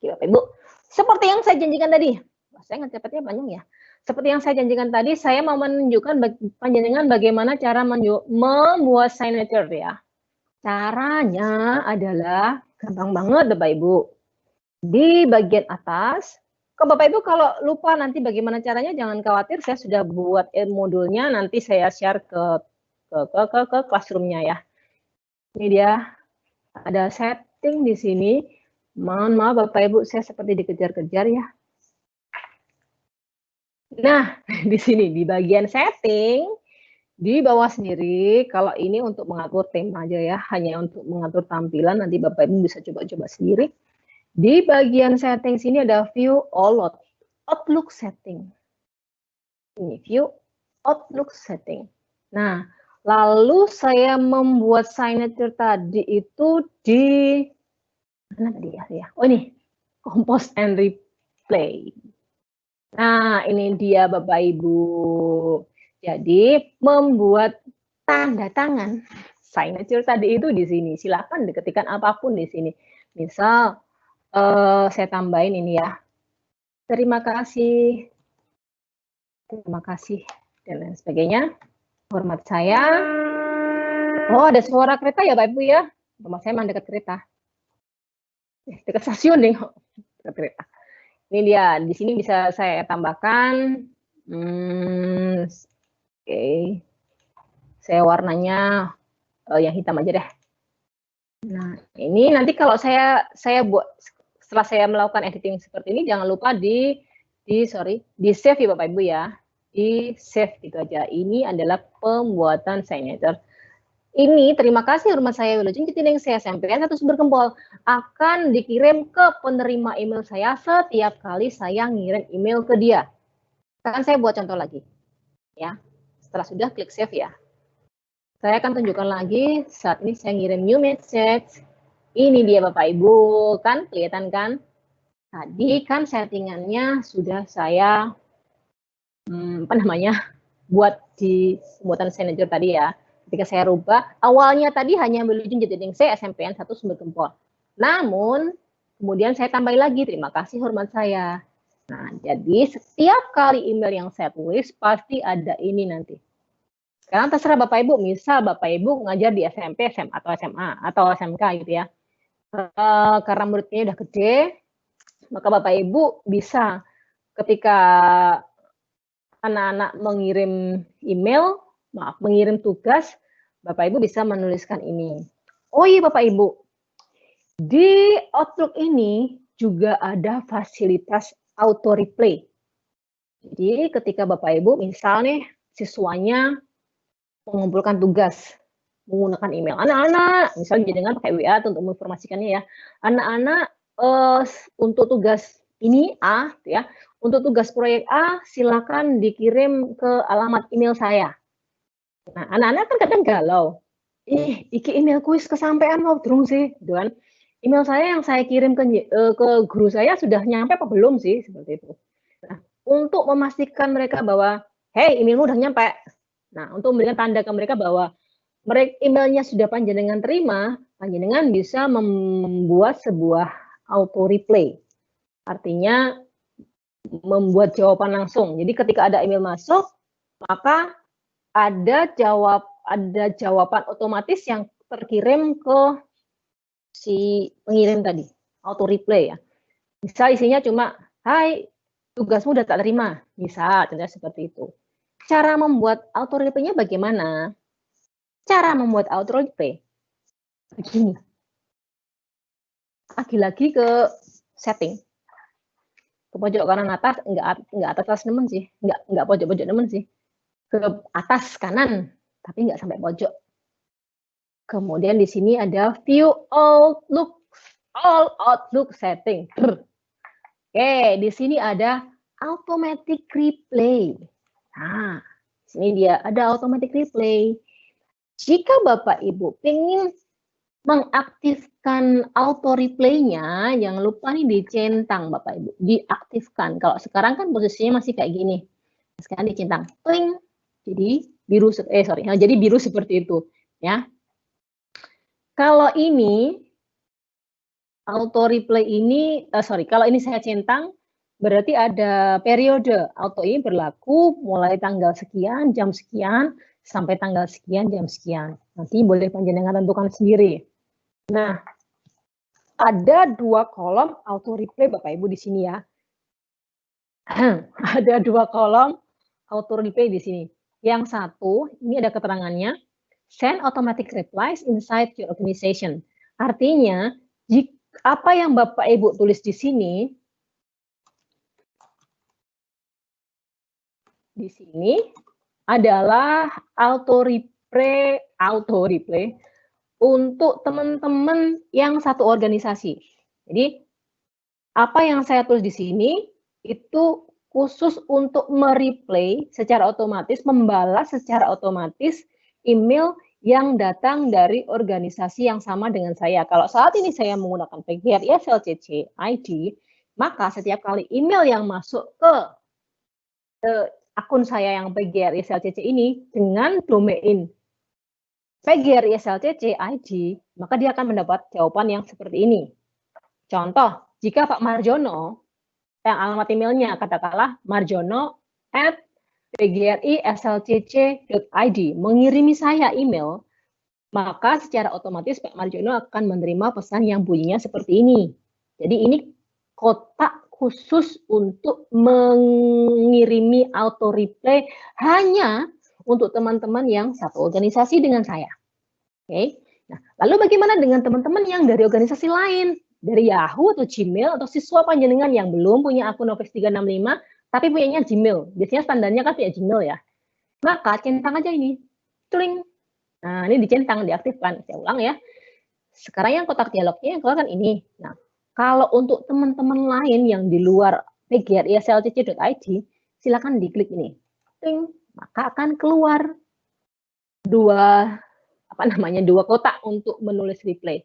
Bapak Ibu, seperti yang saya janjikan tadi, saya ngecepatnya panjang ya. Seperti yang saya janjikan tadi, saya mau menunjukkan panjenengan bagaimana cara membuat signature ya. Caranya adalah gampang banget Bapak Ibu. Di bagian atas, Bapak Ibu kalau lupa nanti bagaimana caranya jangan khawatir, saya sudah buat modulnya, nanti saya share ke classroom-nya ya. Ini dia, ada setting di sini. Mohon maaf Bapak Ibu, saya seperti dikejar-kejar ya. Nah, di sini di bagian setting, di bawah sendiri, kalau ini untuk mengatur tema aja ya, hanya untuk mengatur tampilan, nanti Bapak Ibu bisa coba-coba sendiri. Di bagian setting sini ada view all Outlook setting. Ini view Outlook setting. Nah, lalu saya membuat signature tadi itu di mana tadi ya? Oh ini, compose and replay. Nah, ini dia Bapak Ibu. Jadi, membuat tanda tangan signature tadi itu di sini. Silakan diketikkan apapun di sini. Misal, saya tambahin ini ya. Terima kasih, dan lain sebagainya. Hormat saya. Oh, ada suara kereta ya Bapak Ibu ya. Rumah saya memang dekat kereta. Dekat stasiun nih, dekat kereta. Ini dia, di sini bisa saya tambahkan, oke, saya warnanya yang hitam aja deh. Nah, ini nanti kalau saya buat, setelah saya melakukan editing seperti ini, jangan lupa di save ya Bapak Ibu ya, di save gitu aja. Ini adalah pembuatan signature. Ini terima kasih hormat saya Wilujeng Citining saya SMPN 1 Sumber Gempol akan dikirim ke penerima email saya setiap kali saya ngirim email ke dia. Sekarang saya buat contoh lagi. Ya. Setelah sudah klik save ya. Saya akan tunjukkan lagi saat ini saya ngirim new message. Ini dia Bapak Ibu, kan kelihatan kan? Tadi kan settingannya sudah saya buat di pembuatan signature tadi ya. Ketika saya rubah, awalnya tadi hanya Wilujeng Citining saya SMPN 1 Sumber Gempol. Namun, kemudian saya tambah lagi, terima kasih hormat saya. Nah, jadi setiap kali email yang saya tulis, pasti ada ini nanti. Sekarang terserah Bapak Ibu, misal Bapak Ibu ngajar di SMP, SMA, atau SMA, atau SMK gitu ya. Karena muridnya udah gede, maka Bapak Ibu bisa ketika anak-anak mengirim email, mengirim tugas, Bapak Ibu bisa menuliskan ini. Oh iya Bapak Ibu, di Outlook ini juga ada fasilitas auto replay. Jadi ketika Bapak Ibu misalnya siswanya mengumpulkan tugas menggunakan email, anak-anak misalnya dengan pakai WA untuk menginformasikannya ya, anak-anak untuk tugas ini A ya, untuk tugas proyek A silakan dikirim ke alamat email saya. Nah, anak-anak kan kadang galau. Iki email kuis kesampaian mau durung sih, gitu kan. Email saya yang saya kirim ke guru saya sudah nyampe apa belum sih, seperti itu. Nah, untuk memastikan mereka bahwa, hey, emailmu udah nyampe. Nah, untuk memberikan tanda ke mereka bahwa emailnya sudah panjenengan terima, panjenengan bisa membuat sebuah auto reply. Artinya membuat jawaban langsung. Jadi ketika ada email masuk, maka ada jawaban otomatis yang terkirim ke si pengirim tadi, auto reply ya. Bisa isinya cuma, hai, tugasmu udah tak terima. Bisa, contohnya seperti itu. Cara membuat auto reply-nya bagaimana? Cara membuat auto reply begini. Lagi-lagi ke setting. Ke pojok kanan atas, enggak atas nemen sih, enggak pojok-pojok nemen sih. Ke atas kanan, tapi enggak sampai pojok. Kemudian di sini ada view all outlook setting. Oke, di sini ada automatic replay. Nah, di sini dia ada automatic replay. Jika Bapak Ibu ingin mengaktifkan auto replay-nya, jangan lupa nih dicentang Bapak Ibu, diaktifkan. Kalau sekarang kan posisinya masih kayak gini. Sekarang dicentang. Kling. Jadi biru jadi biru seperti itu, ya. Kalau ini auto replay ini kalau ini saya centang berarti ada periode. Auto ini berlaku mulai tanggal sekian, jam sekian sampai tanggal sekian, jam sekian. Nanti boleh panjenengan tentukan sendiri. Nah, ada 2 kolom auto replay Bapak Ibu di sini ya. Ada 2 kolom auto replay di sini. Yang satu, ini ada keterangannya, send automatic replies inside your organization. Artinya, apa yang Bapak Ibu tulis di sini adalah auto replay untuk teman-teman yang satu organisasi. Jadi, apa yang saya tulis di sini itu khusus untuk mereplay secara otomatis, membalas secara otomatis email yang datang dari organisasi yang sama dengan saya. Kalau saat ini saya menggunakan PGRI SLCC ID, maka setiap kali email yang masuk ke akun saya yang PGRI SLCC ini dengan domain PGRI SLCC ID, maka dia akan mendapat jawaban yang seperti ini. Contoh, jika Pak Marjono, yang alamat emailnya katakanlah marjono@pgrislcc.id mengirimi saya email, maka secara otomatis Pak Marjono akan menerima pesan yang bunyinya seperti ini. Jadi ini kotak khusus untuk mengirimi auto reply hanya untuk teman-teman yang satu organisasi dengan saya. Oke. Nah, lalu bagaimana dengan teman-teman yang dari organisasi lain? Dari Yahoo atau Gmail atau siswa panjenengan yang belum punya akun Office 365 tapi punyanya Gmail. Biasanya standarnya kan punya Gmail ya. Maka centang aja ini. Kling. Nah, ini dicentang, diaktifkan. Saya ulang ya. Sekarang yang kotak dialognya yang keluar kan ini. Nah, kalau untuk teman-teman lain yang di luar pgrislcc.id, silakan diklik ini. Kling. Maka akan keluar dua kotak untuk menulis reply.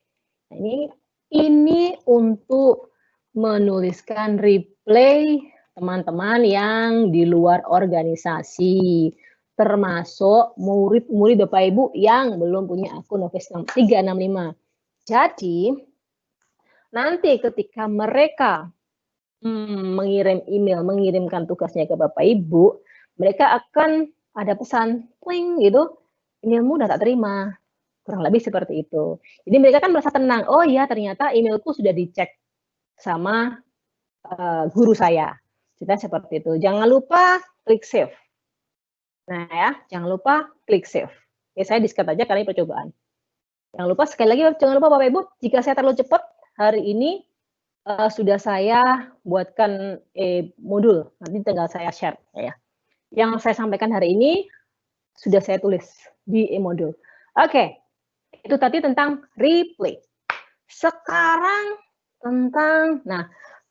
Nah, ini untuk menuliskan reply teman-teman yang di luar organisasi, termasuk murid-murid Bapak Ibu yang belum punya akun Office 365. Jadi, nanti ketika mereka mengirim email, mengirimkan tugasnya ke Bapak Ibu, mereka akan ada pesan, kling gitu, emailmu udah tak terima. Kurang lebih seperti itu. Jadi mereka kan merasa tenang. Oh iya, ternyata emailku sudah dicek sama guru saya. Kita seperti itu. Jangan lupa klik save. Nah ya, jangan lupa klik save. Ya, saya disket aja kali percobaan. Jangan lupa sekali lagi, jangan lupa Bapak Ibu, jika saya terlalu cepat hari ini sudah saya buatkan modul. Nanti tinggal saya share ya. Yang saya sampaikan hari ini sudah saya tulis di modul. Oke. Itu tadi tentang replay. Sekarang tentang,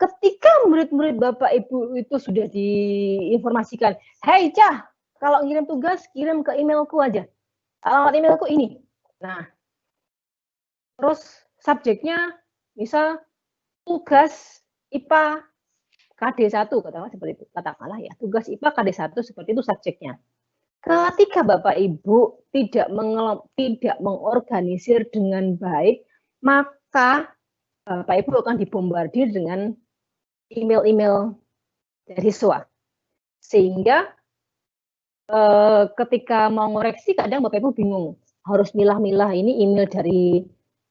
ketika murid-murid Bapak Ibu itu sudah diinformasikan, hey Cah, kalau ngirim tugas, kirim ke emailku aja. Alamat emailku ini. Nah, terus subjeknya, misal tugas IPA KD1 katakanlah seperti itu, katakanlah ya, tugas IPA KD1 seperti itu subjeknya. Ketika Bapak Ibu tidak mengorganisir dengan baik, maka Bapak Ibu akan dibombardir dengan email-email dari siswa. Sehingga ketika mau ngoreksi kadang Bapak Ibu bingung, harus milah-milah ini email dari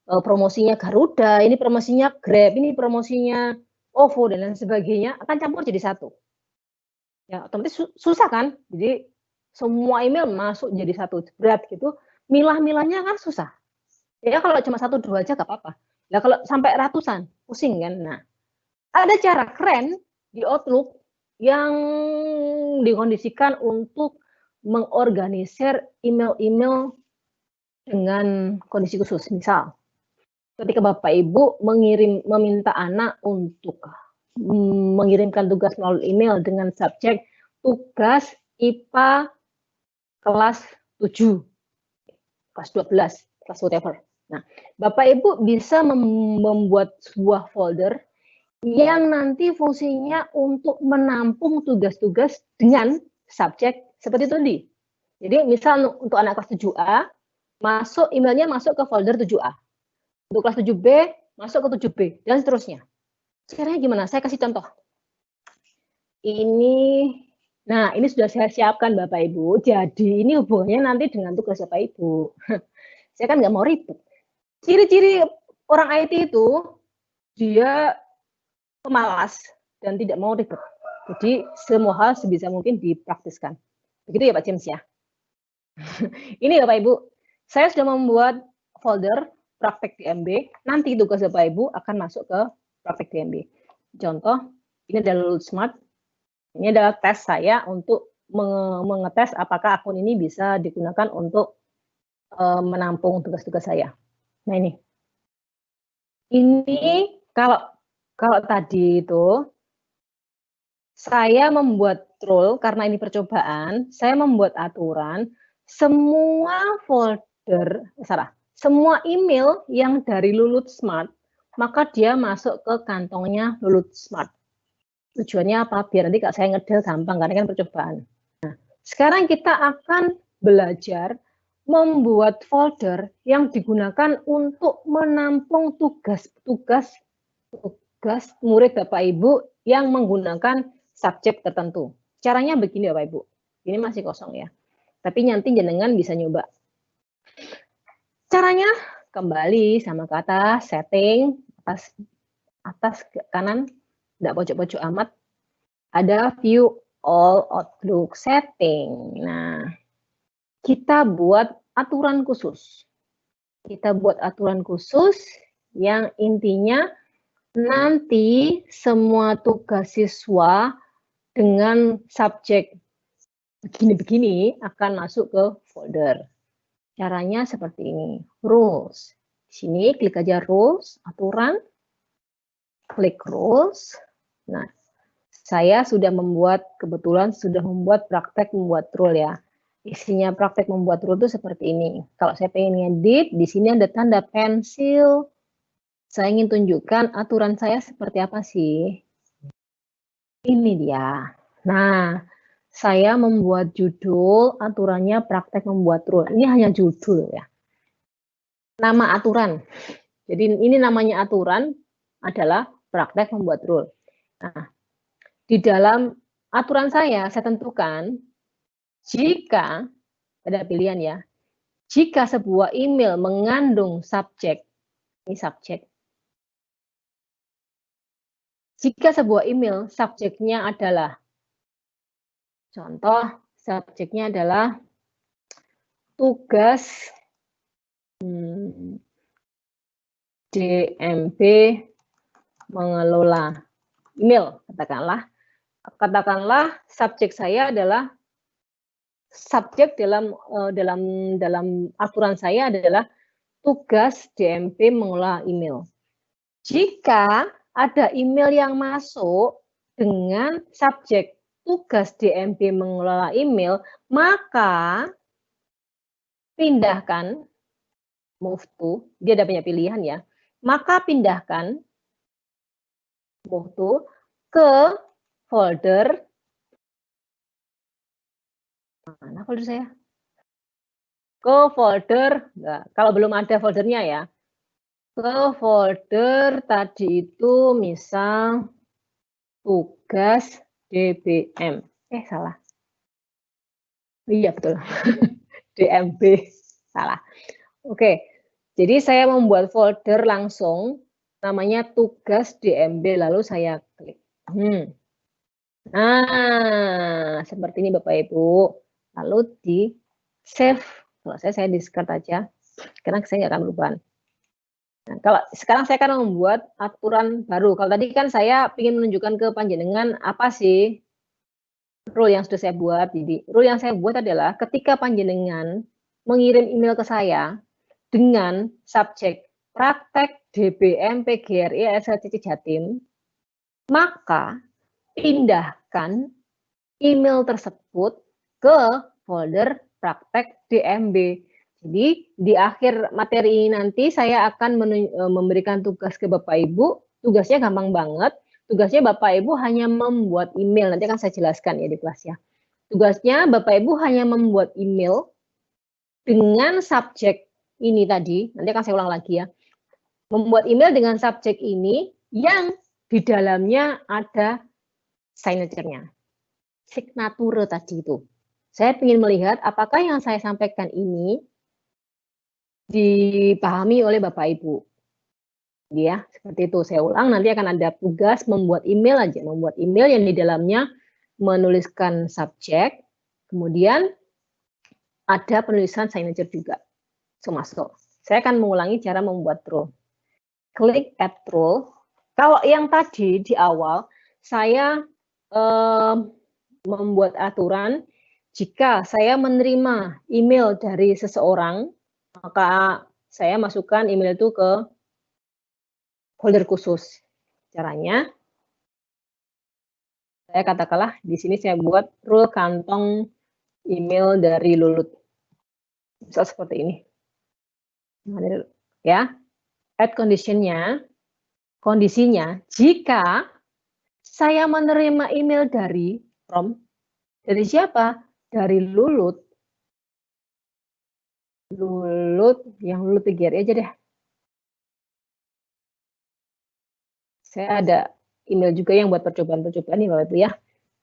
promosinya Garuda, ini promosinya Grab, ini promosinya OVO dan lain sebagainya, akan campur jadi satu. Ya, otomatis susah kan? Jadi semua email masuk jadi satu berat gitu, milah-milahnya kan susah. Ya kalau cuma 1-2 aja gak apa-apa. Nah kalau sampai ratusan, pusing kan. Nah, ada cara keren di Outlook yang dikondisikan untuk mengorganisir email-email dengan kondisi khusus. Misal, ketika Bapak Ibu meminta anak untuk mengirimkan tugas melalui email dengan subjek tugas IPA kelas 7, kelas 12, kelas whatever. Nah, Bapak Ibu bisa membuat sebuah folder yang nanti fungsinya untuk menampung tugas-tugas dengan subjek seperti itu tadi. Jadi misal untuk anak kelas 7A, emailnya masuk ke folder 7A. Untuk kelas 7B, masuk ke 7B, dan seterusnya. Caranya gimana? Saya kasih contoh. Ini sudah saya siapkan Bapak Ibu. Jadi ini hubungannya nanti dengan tugas Bapak Ibu. Saya kan nggak mau ribet. Ciri-ciri orang IT itu, dia pemalas dan tidak mau ribet. Jadi semua hal sebisa mungkin dipraktiskan. Begitu ya Pak James ya. Ini Bapak Ibu, saya sudah membuat folder praktek DMB. Nanti tugas Bapak Ibu akan masuk ke praktek DMB. Contoh, ini adalah Lulus Smart. Ini adalah tes saya untuk mengetes apakah akun ini bisa digunakan untuk menampung tugas-tugas saya. Nah ini kalau tadi itu saya membuat rule karena ini percobaan, saya membuat aturan semua semua email yang dari Lulut Smart, maka dia masuk ke kantongnya Lulut Smart. Tujuannya apa? Biar nanti saya ngedel gampang, karena kan percobaan. Nah, sekarang kita akan belajar membuat folder yang digunakan untuk menampung tugas-tugas murid Bapak Ibu yang menggunakan subjek tertentu. Caranya begini Bapak Ibu. Ini masih kosong ya. Tapi nanti jenengan bisa nyoba. Caranya kembali sama kata setting, atas kanan, tidak pojok-pojok amat, ada view all Outlook setting. Nah, kita buat aturan khusus. Kita buat aturan khusus yang intinya nanti semua tugas siswa dengan subjek begini-begini akan masuk ke folder. Caranya seperti ini. Rules. Di sini klik aja rules, aturan. Klik rules. Nah, saya kebetulan sudah membuat praktek membuat rule ya. Isinya praktek membuat rule itu seperti ini. Kalau saya pengen ngedit, di sini ada tanda pensil. Saya ingin tunjukkan aturan saya seperti apa sih. Ini dia. Nah, saya membuat judul aturannya praktek membuat rule. Ini hanya judul ya. Nama aturan. Jadi ini namanya aturan adalah praktek membuat rule. Nah, di dalam aturan saya tentukan jika, ada pilihan ya, jika sebuah email mengandung subjek, ini subjek. Jika sebuah email subjeknya adalah, contoh subjeknya adalah tugas DMB mengelola email, katakanlah subjek saya adalah subjek dalam aturan saya adalah tugas DMP mengelola email. Jika ada email yang masuk dengan subjek tugas DMP mengelola email, maka pindahkan, move to, dia ada banyak pilihan ya, maka pindahkan, move to, ke folder. Mana folder saya? Ke folder, enggak, kalau belum ada foldernya ya. Ke folder tadi itu misal tugas DBM. Salah. Iya betul. DMB. Salah. Oke. Jadi saya membuat folder langsung namanya tugas DMB lalu saya klik. Nah, seperti ini Bapak Ibu. Lalu di save. Kalau saya discard aja. Karena saya nggak akan berubah. Nah, kalau sekarang saya akan membuat aturan baru. Kalau tadi kan saya ingin menunjukkan ke panjenengan apa sih rule yang sudah saya buat. Jadi rule yang saya buat adalah ketika panjenengan mengirim email ke saya dengan subjek praktek DBM PGRI SLCC Jatim, maka pindahkan email tersebut ke folder praktek DMB. Jadi di akhir materi ini nanti saya akan memberikan tugas ke Bapak Ibu. Tugasnya gampang banget. Tugasnya Bapak Ibu hanya membuat email. Nanti akan saya jelaskan ya di kelas ya. Tugasnya Bapak Ibu hanya membuat email dengan subjek ini tadi. Nanti akan saya ulang lagi ya. Membuat email dengan subjek ini yang di dalamnya ada signature-nya. Signature tadi itu. Saya ingin melihat apakah yang saya sampaikan ini dipahami oleh Bapak Ibu. Ya, seperti itu. Saya ulang, nanti akan ada tugas membuat email aja. Membuat email yang di dalamnya menuliskan subjek, kemudian ada penulisan signature juga. Masuk. Saya akan mengulangi cara membuat rule. Klik add rule. Kalau yang tadi di awal, saya membuat aturan, jika saya menerima email dari seseorang, maka saya masukkan email itu ke folder khusus. Caranya, saya katakanlah di sini saya buat rule kantong email dari Lulut. Misal seperti ini. Ya, add kondisinya, jika saya menerima email dari siapa? Dari Lulut. Yang Lulut PGRI aja deh. Saya ada email juga yang buat percobaan-percobaan nih Bapak Ibu ya.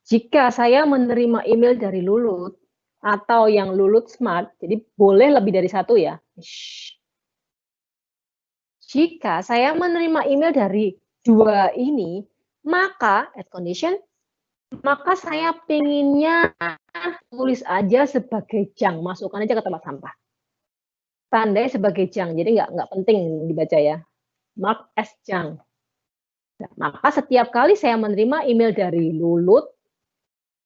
Jika saya menerima email dari Lulut atau yang Lulut Smart, jadi boleh lebih dari satu ya. Jika saya menerima email dari dua ini, maka add condition, maka saya pengennya tulis aja sebagai junk, masukkan aja ke tempat sampah. Tandai sebagai junk, jadi nggak penting dibaca ya. Mark as junk. Nah, maka setiap kali saya menerima email dari Lulut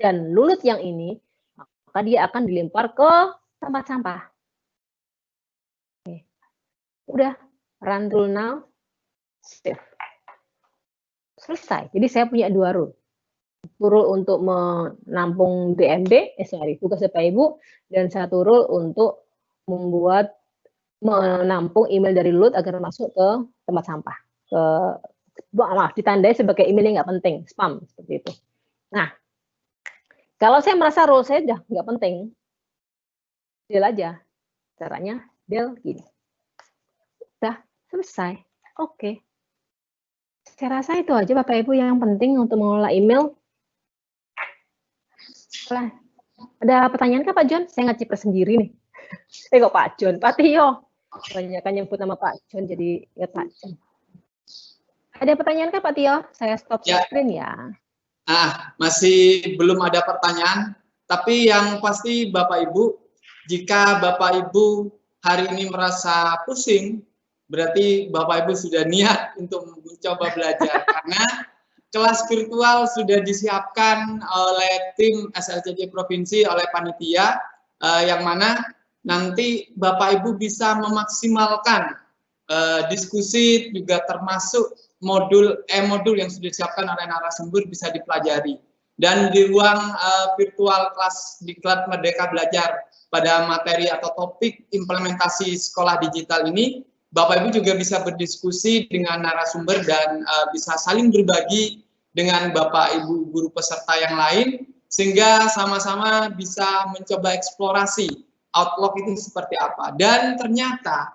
dan Lulut yang ini, maka dia akan dilempar ke tempat sampah. Oke. Udah, run rule now, save. Selesai. Jadi saya punya dua rule. Rule untuk menampung DMB, tugas Bapak Ibu, dan satu rule untuk menampung email dari Lulut agar masuk ke tempat sampah. Ditandai sebagai email yang nggak penting, spam, seperti itu. Nah, kalau saya merasa role saya udah nggak penting, del aja. Caranya del gini. Udah selesai. Oke. Saya rasa itu aja Bapak Ibu yang penting untuk mengelola email. Ada pertanyaan kah Pak John? Saya ngecipres sendiri nih. Kok Pak John? Pak Tio. Banyak kan nyebut nama Pak John jadi ingat Pak John. Ada pertanyaan kah Pak Tio? Saya stop screen ya. Masih belum ada pertanyaan. Tapi yang pasti Bapak Ibu, jika Bapak Ibu hari ini merasa pusing, berarti Bapak Ibu sudah niat untuk mencoba belajar. Karena kelas virtual sudah disiapkan oleh tim SLCC Provinsi, oleh panitia, yang mana nanti Bapak Ibu bisa memaksimalkan diskusi, juga termasuk modul yang sudah disiapkan oleh narasumber bisa dipelajari. Dan di ruang virtual kelas Diklat Merdeka Belajar pada materi atau topik implementasi sekolah digital ini, Bapak Ibu juga bisa berdiskusi dengan narasumber dan bisa saling berbagi dengan Bapak Ibu guru peserta yang lain, sehingga sama-sama bisa mencoba eksplorasi Outlook itu seperti apa. Dan ternyata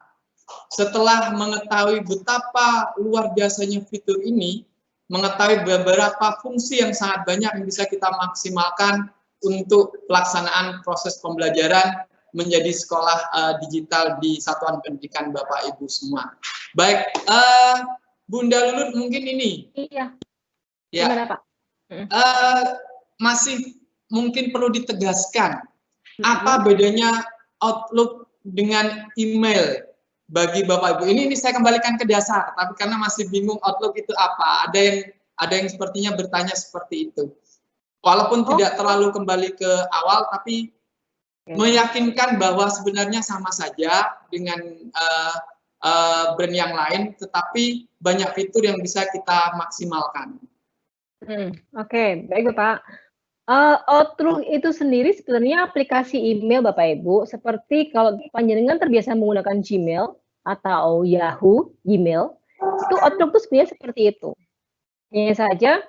setelah mengetahui betapa luar biasanya fitur ini, mengetahui beberapa fungsi yang sangat banyak yang bisa kita maksimalkan untuk pelaksanaan proses pembelajaran menjadi sekolah digital di satuan pendidikan Bapak Ibu semua. Baik, Bunda Lulut mungkin ini. Iya. Ya. Gimana, Pak? Masih mungkin perlu ditegaskan apa bedanya Outlook dengan email bagi Bapak Ibu. Ini saya kembalikan ke dasar, tapi karena masih bingung Outlook itu apa. Ada yang sepertinya bertanya seperti itu. Walaupun tidak terlalu kembali ke awal, tapi meyakinkan bahwa sebenarnya sama saja dengan brand yang lain, tetapi banyak fitur yang bisa kita maksimalkan. Oke, baik Pak. Outlook itu sendiri sebenarnya aplikasi email Bapak Ibu, seperti kalau panjenengan terbiasa menggunakan Gmail atau Yahoo Gmail, itu Outlook itu sebenarnya seperti itu. Hanya saja,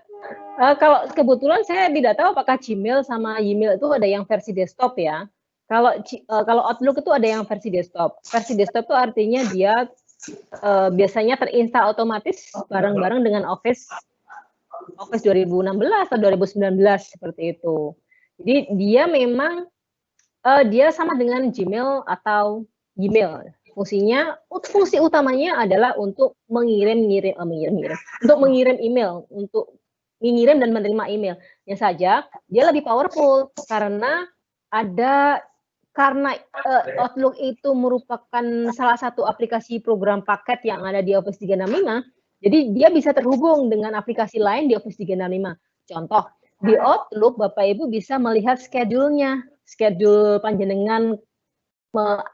kalau kebetulan saya tidak tahu apakah Gmail sama Gmail itu ada yang versi desktop ya. Kalau Outlook itu ada yang versi desktop. Versi desktop itu artinya dia biasanya terinstall otomatis bareng-bareng dengan Office 2016 atau 2019 seperti itu. Jadi dia memang dia sama dengan Gmail atau Gmail. Fungsi utamanya adalah untuk mengirim email, untuk mengirim dan menerima email. Ya saja, dia lebih powerful karena Outlook itu merupakan salah satu aplikasi program paket yang ada di Office 365, jadi dia bisa terhubung dengan aplikasi lain di Office 365. Contoh, di Outlook Bapak Ibu bisa melihat schedule-nya, schedule panjenengan,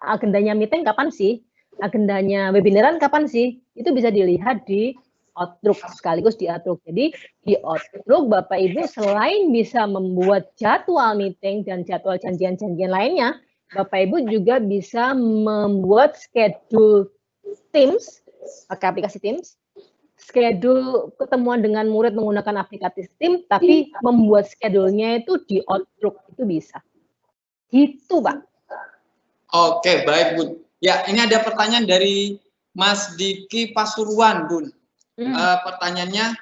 agendanya meeting kapan sih, agendanya webinaran kapan sih, itu bisa dilihat di Outlook, sekaligus di Outlook. Jadi di Outlook Bapak Ibu selain bisa membuat jadwal meeting dan jadwal janjian-janjian lainnya, Bapak Ibu juga bisa membuat schedule Teams, pakai aplikasi Teams, schedule ketemuan dengan murid menggunakan aplikasi Teams, tapi membuat schedule-nya itu di Outlook, itu bisa. Gitu, Pak. Oke, baik, Bun. Ya, ini ada pertanyaan dari Mas Diki Pasuruan, Bun. Pertanyaannya,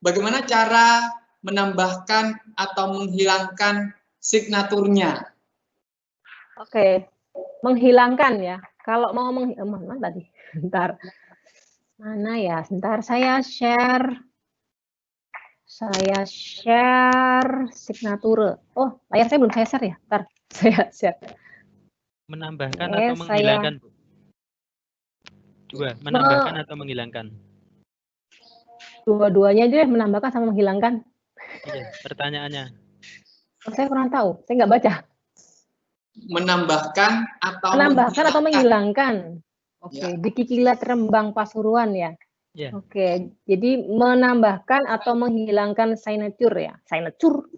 bagaimana cara menambahkan atau menghilangkan signaturnya? Oke, menghilangkan ya. Kalau mau mana tadi? Bentar. Mana ya? Sebentar, saya share signature. Oh, layar saya belum saya share ya. Bentar, saya share. Menambahkan atau menghilangkan? Dua, menambahkan atau menghilangkan? Dua-duanya aja, menambahkan sama menghilangkan. Iya, pertanyaannya. Saya kurang tahu, saya nggak baca. Menambahkan atau menghilangkan. Oke, ya. Diki Kilat Rembang Pasuruan ya. Ya. Oke, jadi menambahkan atau menghilangkan signature ya. Signature.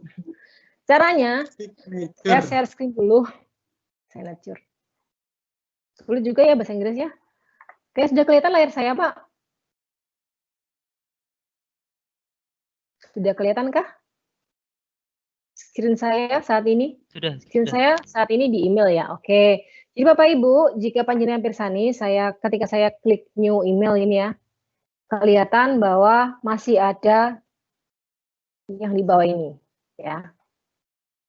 Caranya, saya share screen dulu. Signature. Boleh juga ya bahasa Inggris ya. Oke, sudah kelihatan layar saya, Pak? Sudah kelihatan kah? Screen saya saat ini? Sudah. Saya saat ini di email ya. Oke. Jadi Bapak Ibu, jika panjenengan pirsani, ketika saya klik new email ini ya, kelihatan bahwa masih ada yang di bawah ini ya.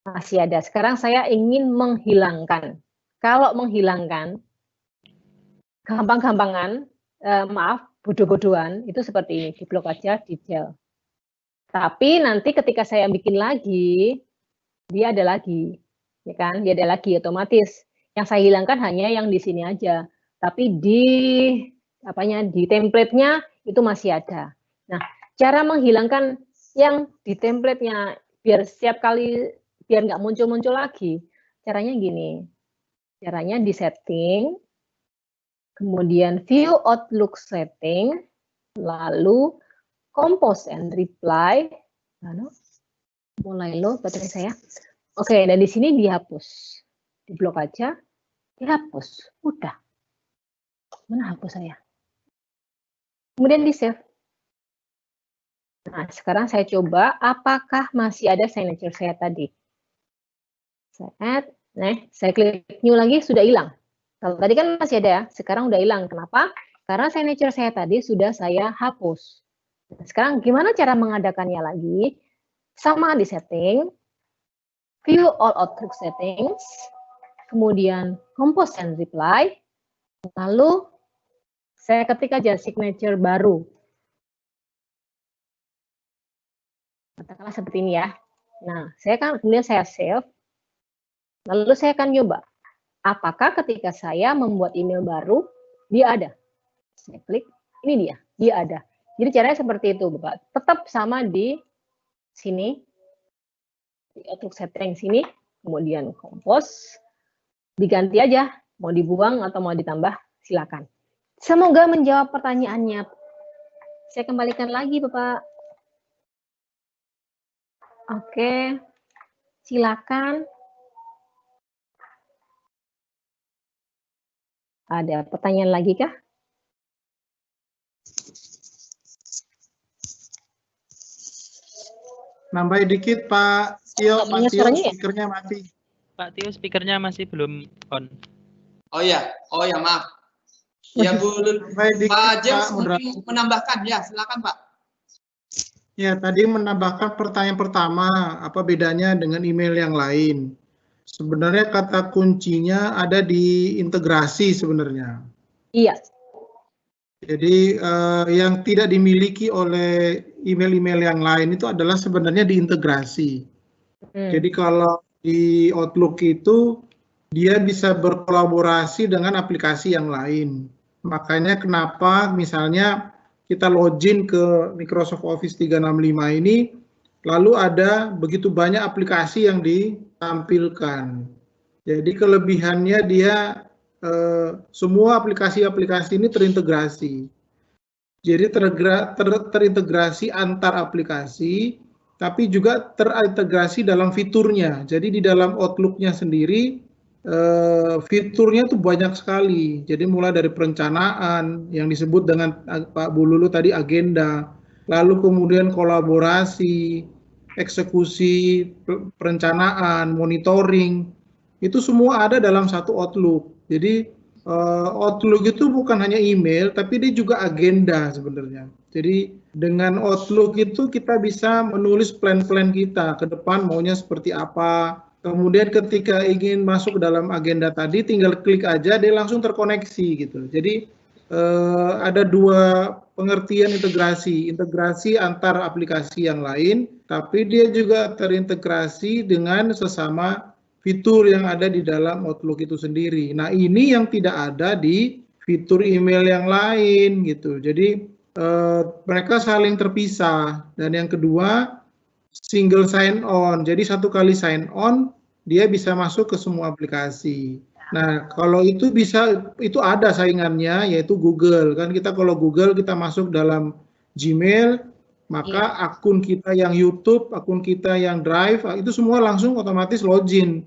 Masih ada. Sekarang saya ingin menghilangkan. Kalau menghilangkan, gampang-gampangan, bodoh-bodohan, itu seperti ini, diblok aja, detail. Tapi nanti ketika saya bikin lagi, dia ada lagi, ya kan? Dia ada lagi otomatis. Yang saya hilangkan hanya yang di sini aja. Tapi di template-nya itu masih ada. Nah, cara menghilangkan yang di template-nya biar setiap kali biar nggak muncul-muncul lagi. Caranya gini. Caranya di setting, kemudian view Outlook setting, lalu compose and reply, lalu mulai low baterai saya. Oke, dan di sini dihapus. Diblok aja, dihapus. Udah. Mana hapus saya? Kemudian di save. Nah, sekarang saya coba apakah masih ada signature saya tadi. Saya klik new lagi, sudah hilang. Kalau tadi kan masih ada ya, sekarang udah hilang. Kenapa? Karena signature saya tadi sudah saya hapus. Nah, sekarang gimana cara mengadakannya lagi? Sama di setting, view all Outlook settings, kemudian compose and reply, lalu saya ketik aja signature baru. Katakanlah seperti ini ya. Nah, kemudian saya save. Lalu saya akan nyoba. Apakah ketika saya membuat email baru, dia ada? Saya klik, ini dia ada. Jadi caranya seperti itu, Bapak. Tetap sama di sini, di Outlook setting sini, kemudian compose, diganti aja, mau dibuang atau mau ditambah, silakan. Semoga menjawab pertanyaannya. Saya kembalikan lagi, Bapak. Oke, silakan. Ada pertanyaan lagi kah? Nambah dikit Pak Tio, speakernya mati. Pak Tio, speakernya masih belum on. Oh ya, maaf. Ya Bu, Pak James mungkin menambahkan, ya silakan Pak. Ya, tadi menambahkan pertanyaan pertama, apa bedanya dengan email yang lain? Sebenarnya kata kuncinya ada di integrasi sebenarnya. Iya. Jadi yang tidak dimiliki oleh email-email yang lain itu adalah sebenarnya diintegrasi. Jadi kalau di Outlook itu dia bisa berkolaborasi dengan aplikasi yang lain. Makanya kenapa misalnya kita login ke Microsoft Office 365 ini, lalu ada begitu banyak aplikasi yang ditampilkan. Jadi kelebihannya dia semua aplikasi-aplikasi ini terintegrasi. Jadi terintegrasi antar aplikasi, tapi juga terintegrasi dalam fiturnya. Jadi di dalam Outlook-nya sendiri, fiturnya tuh banyak sekali. Jadi mulai dari perencanaan yang disebut dengan Pak Bu Lulu tadi agenda, lalu kemudian kolaborasi, eksekusi, perencanaan, monitoring, itu semua ada dalam satu Outlook. Jadi Outlook itu bukan hanya email, tapi dia juga agenda sebenarnya. Jadi dengan Outlook itu kita bisa menulis plan-plan kita ke depan maunya seperti apa. Kemudian ketika ingin masuk ke dalam agenda tadi, tinggal klik aja, dia langsung terkoneksi gitu. Jadi ada dua pengertian integrasi antar aplikasi yang lain, tapi dia juga terintegrasi dengan sesama fitur yang ada di dalam Outlook itu sendiri. Nah, ini yang tidak ada di fitur email yang lain gitu. Jadi mereka saling terpisah. Dan yang kedua, single sign on. Jadi satu kali sign on, dia bisa masuk ke semua aplikasi. Nah, kalau itu itu ada saingannya, yaitu Google. Kan kita kalau Google kita masuk dalam Gmail, maka akun kita yang YouTube, akun kita yang Drive, itu semua langsung otomatis login.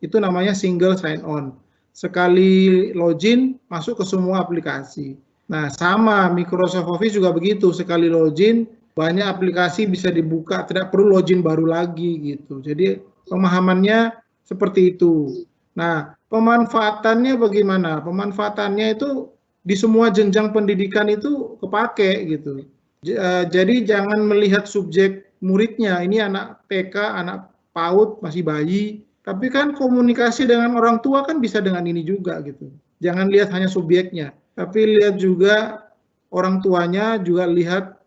Itu namanya single sign on. Sekali login, masuk ke semua aplikasi. Nah, sama Microsoft Office juga begitu. Sekali login, banyak aplikasi bisa dibuka, tidak perlu login baru lagi gitu. Jadi pemahamannya seperti itu. Nah, pemanfaatannya bagaimana? Pemanfaatannya itu di semua jenjang pendidikan itu kepake gitu. Jadi jangan melihat subjek muridnya, ini anak TK, anak PAUD, masih bayi, tapi kan komunikasi dengan orang tua kan bisa dengan ini juga gitu. Jangan lihat hanya subjeknya, tapi lihat juga orang tuanya, juga lihat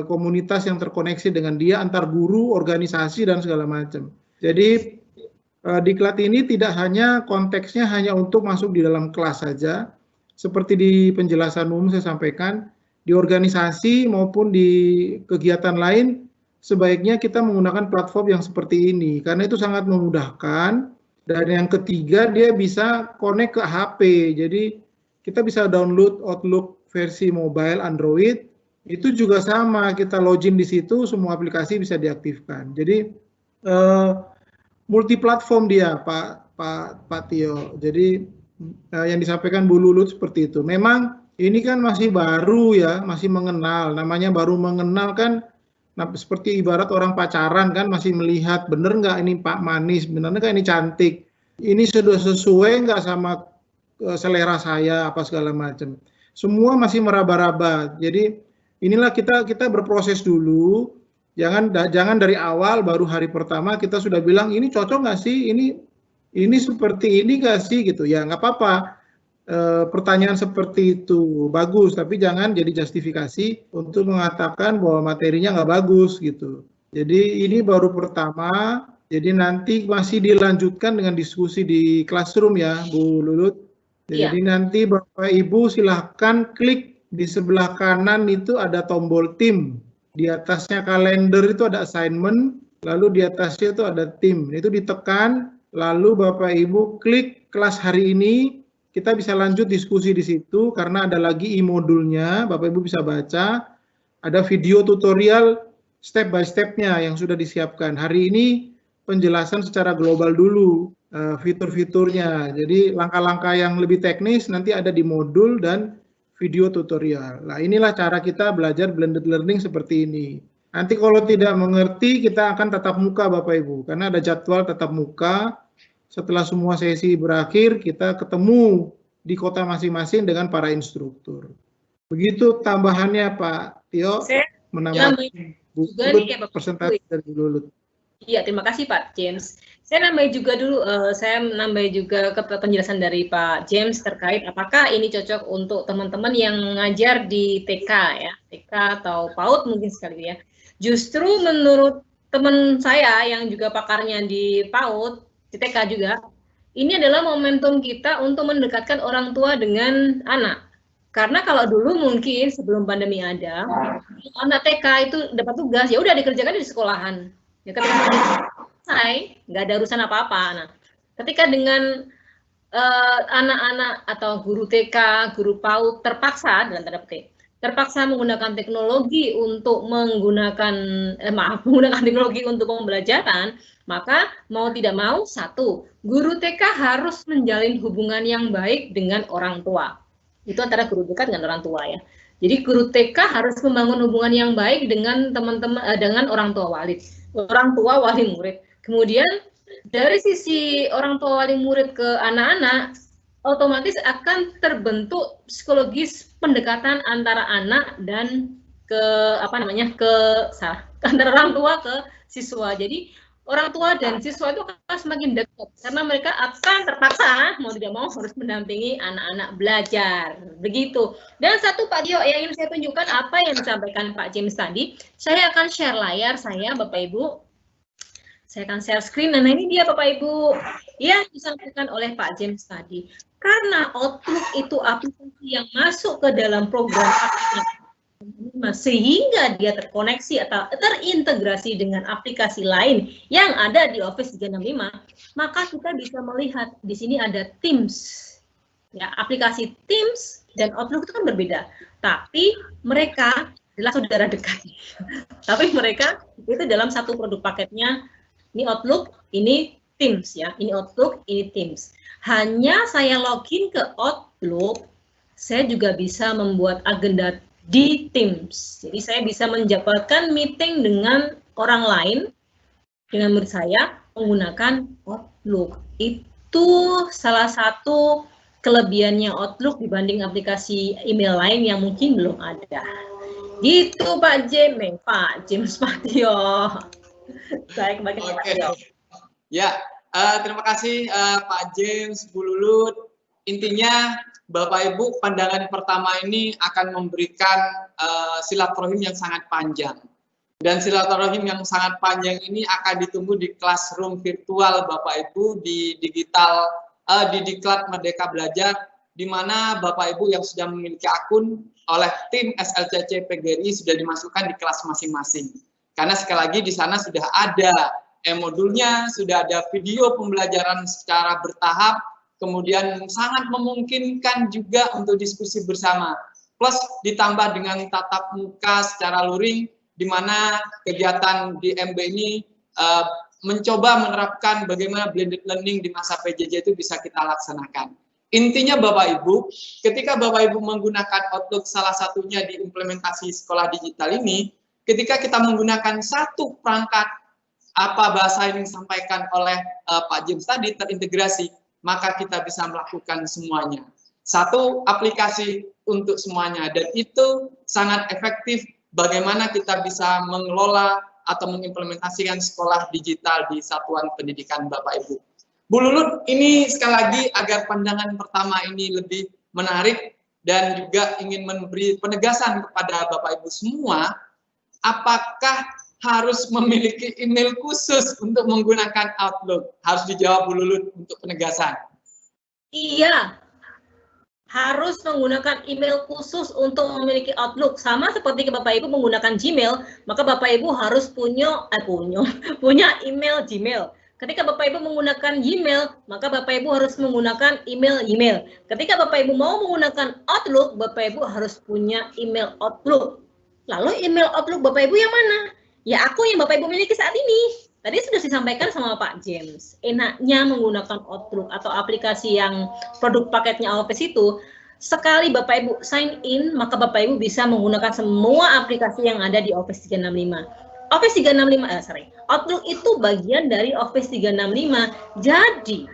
komunitas yang terkoneksi dengan dia, antar guru, organisasi, dan segala macam. Jadi diklat ini tidak hanya konteksnya hanya untuk masuk di dalam kelas saja, seperti di penjelasan umum saya sampaikan, di organisasi maupun di kegiatan lain, sebaiknya kita menggunakan platform yang seperti ini, karena itu sangat memudahkan. Dan yang ketiga, dia bisa connect ke HP, jadi kita bisa download Outlook versi mobile Android, itu juga sama, kita login di situ, semua aplikasi bisa diaktifkan. Jadi multi platform dia, Pak Tio. Jadi yang disampaikan Bu Lulu seperti itu. Memang ini kan masih baru ya, masih mengenal. Namanya baru mengenal kan, Nah, seperti ibarat orang pacaran kan masih melihat bener nggak ini Pak manis, bener nggak ini cantik, ini sudah sesuai nggak sama selera saya apa segala macam. Semua masih meraba-raba. Jadi inilah kita berproses dulu. Jangan dari awal baru hari pertama kita sudah bilang ini cocok nggak sih, ini seperti ini nggak sih gitu ya, nggak apa-apa. Pertanyaan seperti itu bagus, tapi jangan jadi justifikasi untuk mengatakan bahwa materinya nggak bagus gitu. Jadi ini baru pertama, jadi nanti masih dilanjutkan dengan diskusi di classroom ya Bu Lulut. Jadi nanti Bapak Ibu silahkan klik di sebelah kanan itu ada tombol tim, di atasnya kalender itu ada assignment, lalu di atasnya itu ada tim, itu ditekan, lalu Bapak Ibu klik kelas hari ini. Kita bisa lanjut diskusi di situ karena ada lagi e-modulnya, Bapak Ibu bisa baca, ada video tutorial step by step-nya yang sudah disiapkan. Hari ini penjelasan secara global dulu, fitur-fiturnya. Jadi langkah-langkah yang lebih teknis nanti ada di modul dan video tutorial. Nah inilah cara kita belajar blended learning seperti ini. Nanti kalau tidak mengerti kita akan tatap muka Bapak Ibu, karena ada jadwal tatap muka. Setelah semua sesi berakhir, kita ketemu di kota masing-masing dengan para instruktur. Begitu tambahannya Pak Tio, menambah presentasi dari Lulut. Iya, terima kasih Pak James. Saya nambah juga dulu, ke penjelasan dari Pak James terkait apakah ini cocok untuk teman-teman yang ngajar di TK ya, TK atau PAUD mungkin sekali ya. Justru menurut teman saya yang juga pakarnya di PAUD, di TK juga, ini adalah momentum kita untuk mendekatkan orang tua dengan anak. Karena kalau dulu mungkin sebelum pandemi ada, anak TK itu dapat tugas, ya udah dikerjakan di sekolahan. Ya ketika selesai, nggak ada urusan apa-apa. Nah, ketika dengan anak-anak atau guru TK, guru PAUD terpaksa dalam tanda petik, terpaksa menggunakan teknologi untuk menggunakan teknologi untuk pembelajaran, maka mau tidak mau, satu, guru TK harus menjalin hubungan yang baik dengan orang tua. Itu antara guru TK dengan orang tua ya. Jadi guru TK harus membangun hubungan yang baik dengan teman-teman, dengan orang tua wali murid. Kemudian dari sisi orang tua wali murid ke anak-anak, otomatis akan terbentuk psikologis pendekatan antara anak dan antara orang tua ke siswa. Jadi orang tua dan siswa itu akan semakin dekat karena mereka akan terpaksa mau tidak mau harus mendampingi anak-anak belajar. Begitu. Dan satu Pak Tio yang ingin saya tunjukkan apa yang disampaikan Pak James tadi. Saya akan share layar saya Bapak Ibu. Saya akan share screen. Nah ini dia Bapak Ibu yang disampaikan oleh Pak James tadi. Karena Outlook itu aplikasi yang masuk ke dalam program aplikasi sehingga dia terkoneksi atau terintegrasi dengan aplikasi lain yang ada di Office 365, maka kita bisa melihat di sini ada Teams. Ya, aplikasi Teams dan Outlook itu kan berbeda, tapi mereka adalah saudara dekat. Tapi mereka itu dalam satu produk paketnya, ini Outlook, ini Teams ya, ini Outlook, ini Teams. Hanya saya login ke Outlook, saya juga bisa membuat agenda di Teams. Jadi saya bisa menjadwalkan meeting dengan orang lain, dengan murid saya, menggunakan Outlook. Itu salah satu kelebihannya Outlook dibanding aplikasi email lain yang mungkin belum ada. Gitu Pak James, Pak Tio. Saya kembali ke Pak Tio. Ya, terima kasih Pak James, Bu Lulut. Intinya Bapak Ibu, pandangan pertama ini akan memberikan silaturahim yang sangat panjang. Dan silaturahim yang sangat panjang ini akan ditunggu di classroom virtual Bapak Ibu di digital, di Diklat Merdeka Belajar, di mana Bapak Ibu yang sudah memiliki akun oleh tim SLCC PGRI sudah dimasukkan di kelas masing-masing. Karena sekali lagi di sana sudah ada e-modulnya, sudah ada video pembelajaran secara bertahap, kemudian sangat memungkinkan juga untuk diskusi bersama. Plus ditambah dengan tatap muka secara luring, di mana kegiatan di MB ini mencoba menerapkan bagaimana blended learning di masa PJJ itu bisa kita laksanakan. Intinya Bapak Ibu, ketika Bapak Ibu menggunakan Outlook salah satunya di implementasi sekolah digital ini, ketika kita menggunakan satu perangkat apa bahasa yang disampaikan oleh Pak James tadi terintegrasi, maka kita bisa melakukan semuanya. Satu aplikasi untuk semuanya, dan itu sangat efektif bagaimana kita bisa mengelola atau mengimplementasikan sekolah digital di satuan pendidikan Bapak Ibu. Bu Lulut, ini sekali lagi agar pandangan pertama ini lebih menarik dan juga ingin memberi penegasan kepada Bapak Ibu semua, apakah harus memiliki email khusus untuk menggunakan Outlook? Harus dijawab Bu Lulut untuk penegasan. Iya, harus menggunakan email khusus untuk memiliki Outlook. Sama seperti Bapak Ibu menggunakan Gmail, maka Bapak Ibu harus punya email Gmail. Ketika Bapak Ibu menggunakan Gmail, maka Bapak Ibu harus menggunakan email Gmail. Ketika Bapak Ibu mau menggunakan Outlook, Bapak Ibu harus punya email Outlook. Lalu email Outlook Bapak Ibu yang mana? Ya aku yang Bapak Ibu miliki saat ini. Tadi sudah disampaikan sama Pak James. Enaknya menggunakan Outlook atau aplikasi yang produk paketnya Office itu, sekali Bapak Ibu sign in, maka Bapak Ibu bisa menggunakan semua aplikasi yang ada di Office 365. Office 365, Outlook itu bagian dari Office 365. Jadi,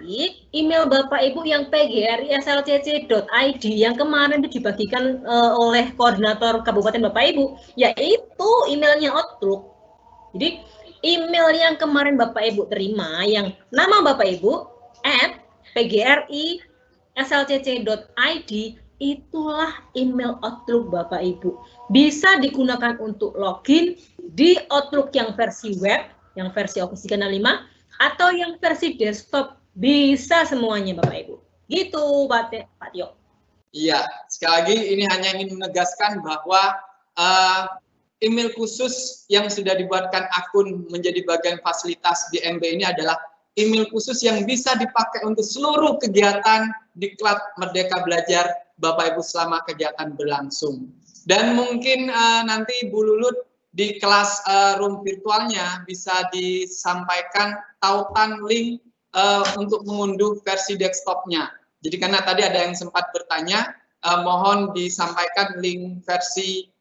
email Bapak Ibu yang pgri.slcc.id yang kemarin itu dibagikan oleh koordinator Kabupaten Bapak Ibu, yaitu emailnya Outlook. Jadi, email yang kemarin Bapak Ibu terima, yang nama Bapak Ibu, @pgri.slcc.id, itulah email Outlook Bapak Ibu. Bisa digunakan untuk login di Outlook yang versi web, yang versi Office 365, atau yang versi desktop, bisa semuanya Bapak Ibu. Gitu Pak Tio. Iya, sekali lagi ini hanya ingin menegaskan bahwa email khusus yang sudah dibuatkan akun menjadi bagian fasilitas DMB ini adalah email khusus yang bisa dipakai untuk seluruh kegiatan Diklat Merdeka Belajar Bapak Ibu selama kegiatan berlangsung. Dan mungkin nanti Bu Lulut di kelas room virtualnya bisa disampaikan tautan link untuk mengunduh versi desktopnya. Jadi karena tadi ada yang sempat bertanya, mohon disampaikan link versi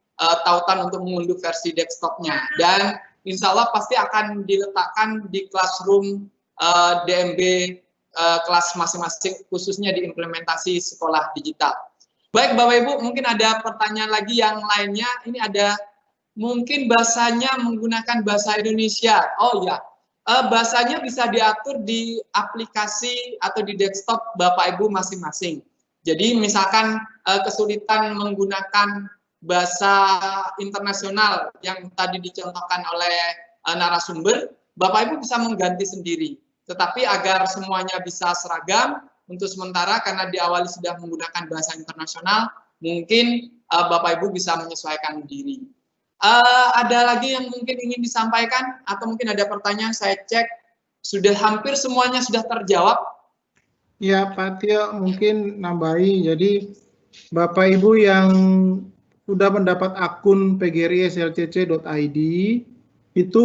tautan untuk mengunduh versi desktopnya. Dan insya Allah pasti akan diletakkan di classroom DMB kelas masing-masing, khususnya di implementasi sekolah digital. Baik Bapak Ibu, mungkin ada pertanyaan lagi yang lainnya. Ini ada mungkin bahasanya menggunakan bahasa Indonesia. Oh ya, bahasanya bisa diatur di aplikasi atau di desktop Bapak Ibu masing-masing. Jadi misalkan kesulitan menggunakan bahasa internasional yang tadi dicontohkan oleh narasumber, Bapak Ibu bisa mengganti sendiri. Tetapi agar semuanya bisa seragam, untuk sementara karena diawali sudah menggunakan bahasa internasional, mungkin Bapak Ibu bisa menyesuaikan diri. Ada lagi yang mungkin ingin disampaikan atau mungkin ada pertanyaan? Saya cek sudah hampir semuanya sudah terjawab. Ya Pak Tio, mungkin nambahi. Jadi Bapak Ibu yang sudah mendapat akun pgri.slcc.id, itu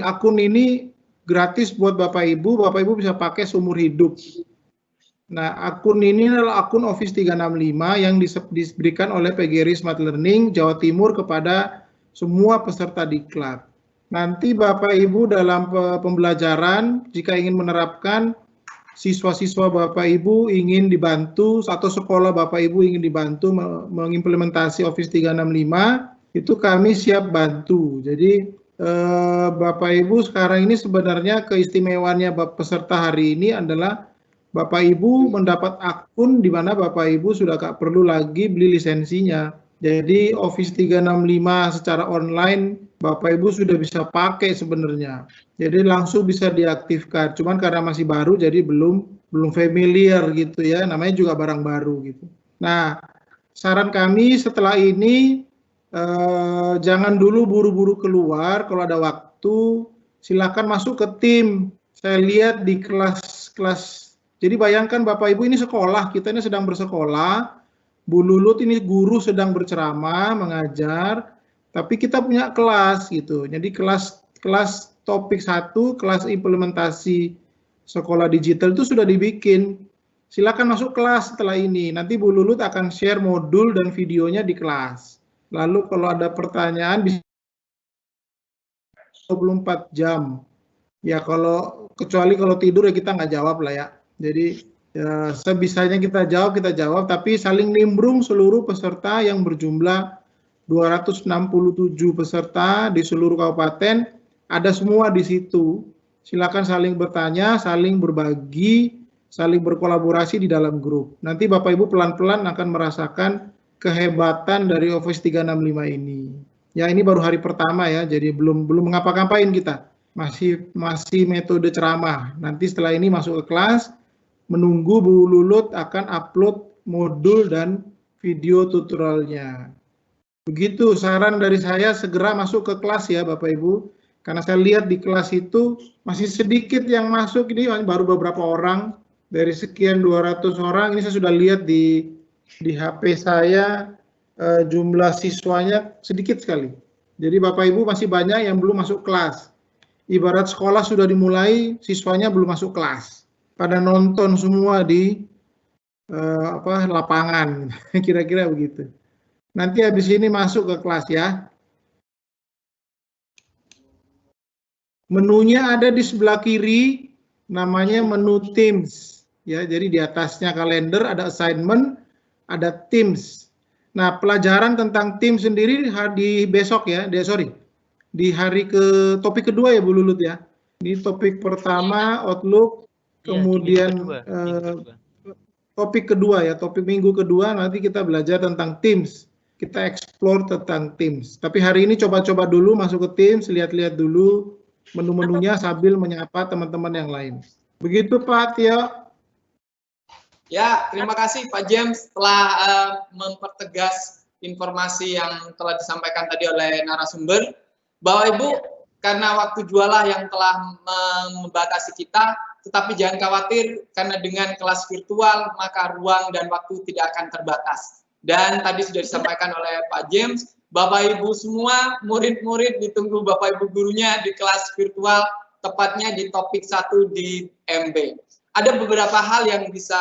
akun ini gratis buat Bapak Ibu bisa pakai seumur hidup. Nah, akun ini adalah akun Office 365 yang diberikan oleh PGRI Smart Learning Jawa Timur kepada semua peserta diklat. Nanti Bapak Ibu dalam pembelajaran, jika ingin menerapkan, siswa-siswa Bapak Ibu ingin dibantu, atau sekolah Bapak Ibu ingin dibantu mengimplementasi Office 365, itu kami siap bantu. Jadi, Bapak Ibu sekarang ini sebenarnya keistimewaannya peserta hari ini adalah Bapak Ibu mendapat akun di mana Bapak Ibu sudah gak perlu lagi beli lisensinya. Jadi Office 365 secara online Bapak Ibu sudah bisa pakai sebenarnya. Jadi langsung bisa diaktifkan. Cuman karena masih baru jadi belum familiar gitu ya. Namanya juga barang baru gitu. Nah, saran kami setelah ini jangan dulu buru-buru keluar. Kalau ada waktu silakan masuk ke tim. Saya lihat di kelas-kelas. Jadi bayangkan Bapak Ibu ini sekolah, kita ini sedang bersekolah. Bu Lulut ini guru sedang berceramah, mengajar, tapi kita punya kelas gitu. Jadi kelas topik 1, kelas implementasi sekolah digital itu sudah dibikin. Silakan masuk kelas setelah ini. Nanti Bu Lulut akan share modul dan videonya di kelas. Lalu kalau ada pertanyaan bisa 24 jam. Ya kecuali kalau tidur ya kita nggak jawab lah ya. Jadi ya, sebisanya kita jawab, tapi saling nimbrung seluruh peserta yang berjumlah 267 peserta di seluruh kabupaten, ada semua di situ. Silakan saling bertanya, saling berbagi, saling berkolaborasi di dalam grup. Nanti Bapak Ibu pelan-pelan akan merasakan kehebatan dari Office 365 ini. Ya ini baru hari pertama ya, jadi belum ngapa-ngapain kita. Masih metode ceramah. Nanti setelah ini masuk ke kelas, menunggu Bu Lulut akan upload modul dan video tutorialnya. Begitu saran dari saya, segera masuk ke kelas ya Bapak Ibu. Karena saya lihat di kelas itu masih sedikit yang masuk, ini baru beberapa orang. Dari sekian 200 orang, ini saya sudah lihat di HP saya, jumlah siswanya sedikit sekali. Jadi Bapak Ibu masih banyak yang belum masuk kelas. Ibarat sekolah sudah dimulai, siswanya belum masuk kelas. Pada nonton semua di lapangan, kira-kira begitu. Nanti habis ini masuk ke kelas ya. Menunya ada di sebelah kiri, namanya menu Teams. Ya, jadi di atasnya kalender ada assignment, ada Teams. Nah, pelajaran tentang Teams sendiri di besok ya, di hari topik kedua ya Bu Lulut ya. Ini topik pertama Outlook, kemudian topik kedua ya, topik minggu kedua nanti kita belajar tentang Teams. Kita explore tentang Teams. Tapi hari ini coba-coba dulu masuk ke Teams, lihat-lihat dulu menu-menunya sambil menyapa teman-teman yang lain. Begitu Pak Tio. Ya, terima kasih Pak James telah mempertegas informasi yang telah disampaikan tadi oleh narasumber. Bapak Ibu, karena waktu jualah yang telah membatasi kita, tetapi jangan khawatir karena dengan kelas virtual maka ruang dan waktu tidak akan terbatas. Dan tadi sudah disampaikan oleh Pak James, Bapak Ibu semua, murid-murid ditunggu Bapak Ibu gurunya di kelas virtual, tepatnya di topik 1 di MB. Ada beberapa hal yang bisa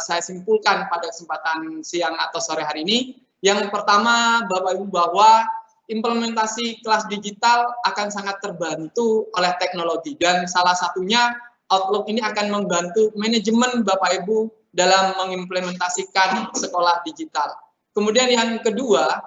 saya simpulkan pada kesempatan siang atau sore hari ini. Yang pertama, Bapak Ibu, bahwa implementasi kelas digital akan sangat terbantu oleh teknologi. Dan salah satunya, Outlook ini akan membantu manajemen Bapak Ibu dalam mengimplementasikan sekolah digital. Kemudian yang kedua,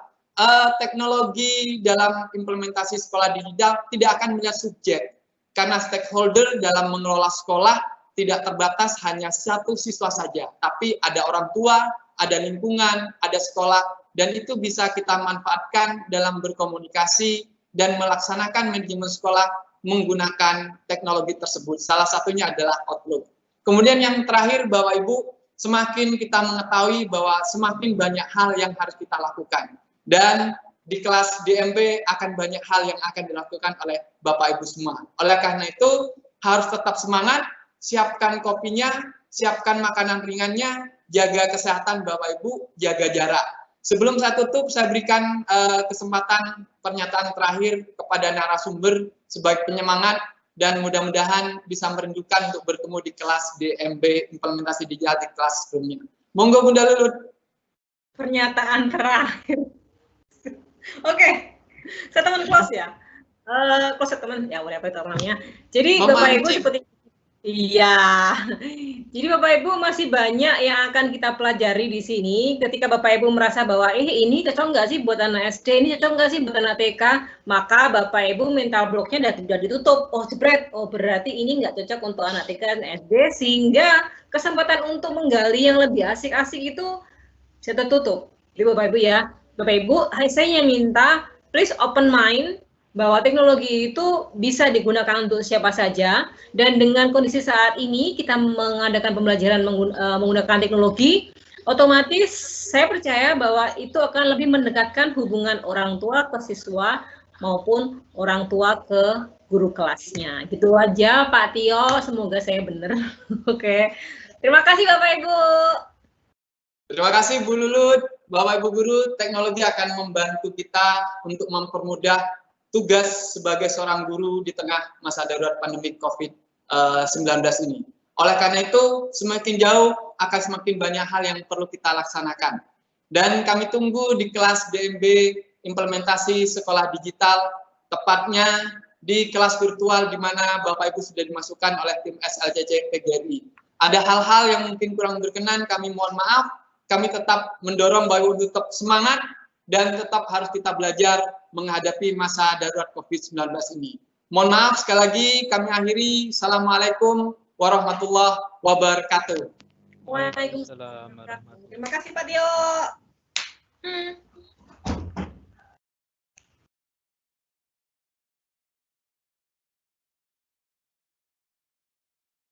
teknologi dalam implementasi sekolah digital tidak akan melihat subjek, karena stakeholder dalam mengelola sekolah tidak terbatas hanya satu siswa saja, tapi ada orang tua, ada lingkungan, ada sekolah, dan itu bisa kita manfaatkan dalam berkomunikasi dan melaksanakan manajemen sekolah menggunakan teknologi tersebut. Salah satunya adalah Outlook. Kemudian yang terakhir, Bapak Ibu, semakin kita mengetahui bahwa semakin banyak hal yang harus kita lakukan. Dan di kelas DMB akan banyak hal yang akan dilakukan oleh Bapak Ibu semua. Oleh karena itu, harus tetap semangat, siapkan kopinya, siapkan makanan ringannya, jaga kesehatan Bapak Ibu, jaga jarak. Sebelum saya tutup, saya berikan kesempatan pernyataan terakhir kepada narasumber sebagai penyemangat, dan mudah-mudahan bisa merindukan untuk bertemu di kelas DMB implementasi digital di kelas sebelumnya. Monggo Bunda Lulut. Pernyataan terakhir. Oke, saya teman close ya. Close teman, ya boleh apa itu namanya. Jadi Bapak Ibu seperti iya. Jadi Bapak Ibu masih banyak yang akan kita pelajari di sini. Ketika Bapak Ibu merasa bahwa ini cocok nggak sih buat anak SD, ini cocok nggak sih buat anak TK, maka Bapak Ibu mental blocknya sudah ditutup. Oh jebret, oh berarti ini nggak cocok untuk anak TK dan SD, sehingga kesempatan untuk menggali yang lebih asik-asik itu bisa tertutup. Jadi Bapak Ibu ya, Bapak Ibu, saya minta please open mind bahwa teknologi itu bisa digunakan untuk siapa saja, dan dengan kondisi saat ini kita mengadakan pembelajaran menggunakan teknologi, otomatis saya percaya bahwa itu akan lebih mendekatkan hubungan orang tua ke siswa maupun orang tua ke guru kelasnya. Gitu aja Pak Tio, semoga saya benar. Oke. Terima kasih Bapak Ibu. Terima kasih Bu Lulut. Bapak Ibu guru, teknologi akan membantu kita untuk mempermudah tugas sebagai seorang guru di tengah masa darurat pandemi COVID-19 ini. Oleh karena itu, semakin jauh akan semakin banyak hal yang perlu kita laksanakan. Dan kami tunggu di kelas DMB implementasi sekolah digital, tepatnya di kelas virtual di mana Bapak Ibu sudah dimasukkan oleh tim SLCC PGRI. Ada hal-hal yang mungkin kurang berkenan, kami mohon maaf. Kami tetap mendorong Bapak Ibu tetap semangat dan tetap harus kita belajar menghadapi masa darurat COVID-19 ini. Mohon maaf sekali lagi, kami akhiri. Assalamualaikum warahmatullahi wabarakatuh. Waalaikumsalam. Terima kasih Pak Tio.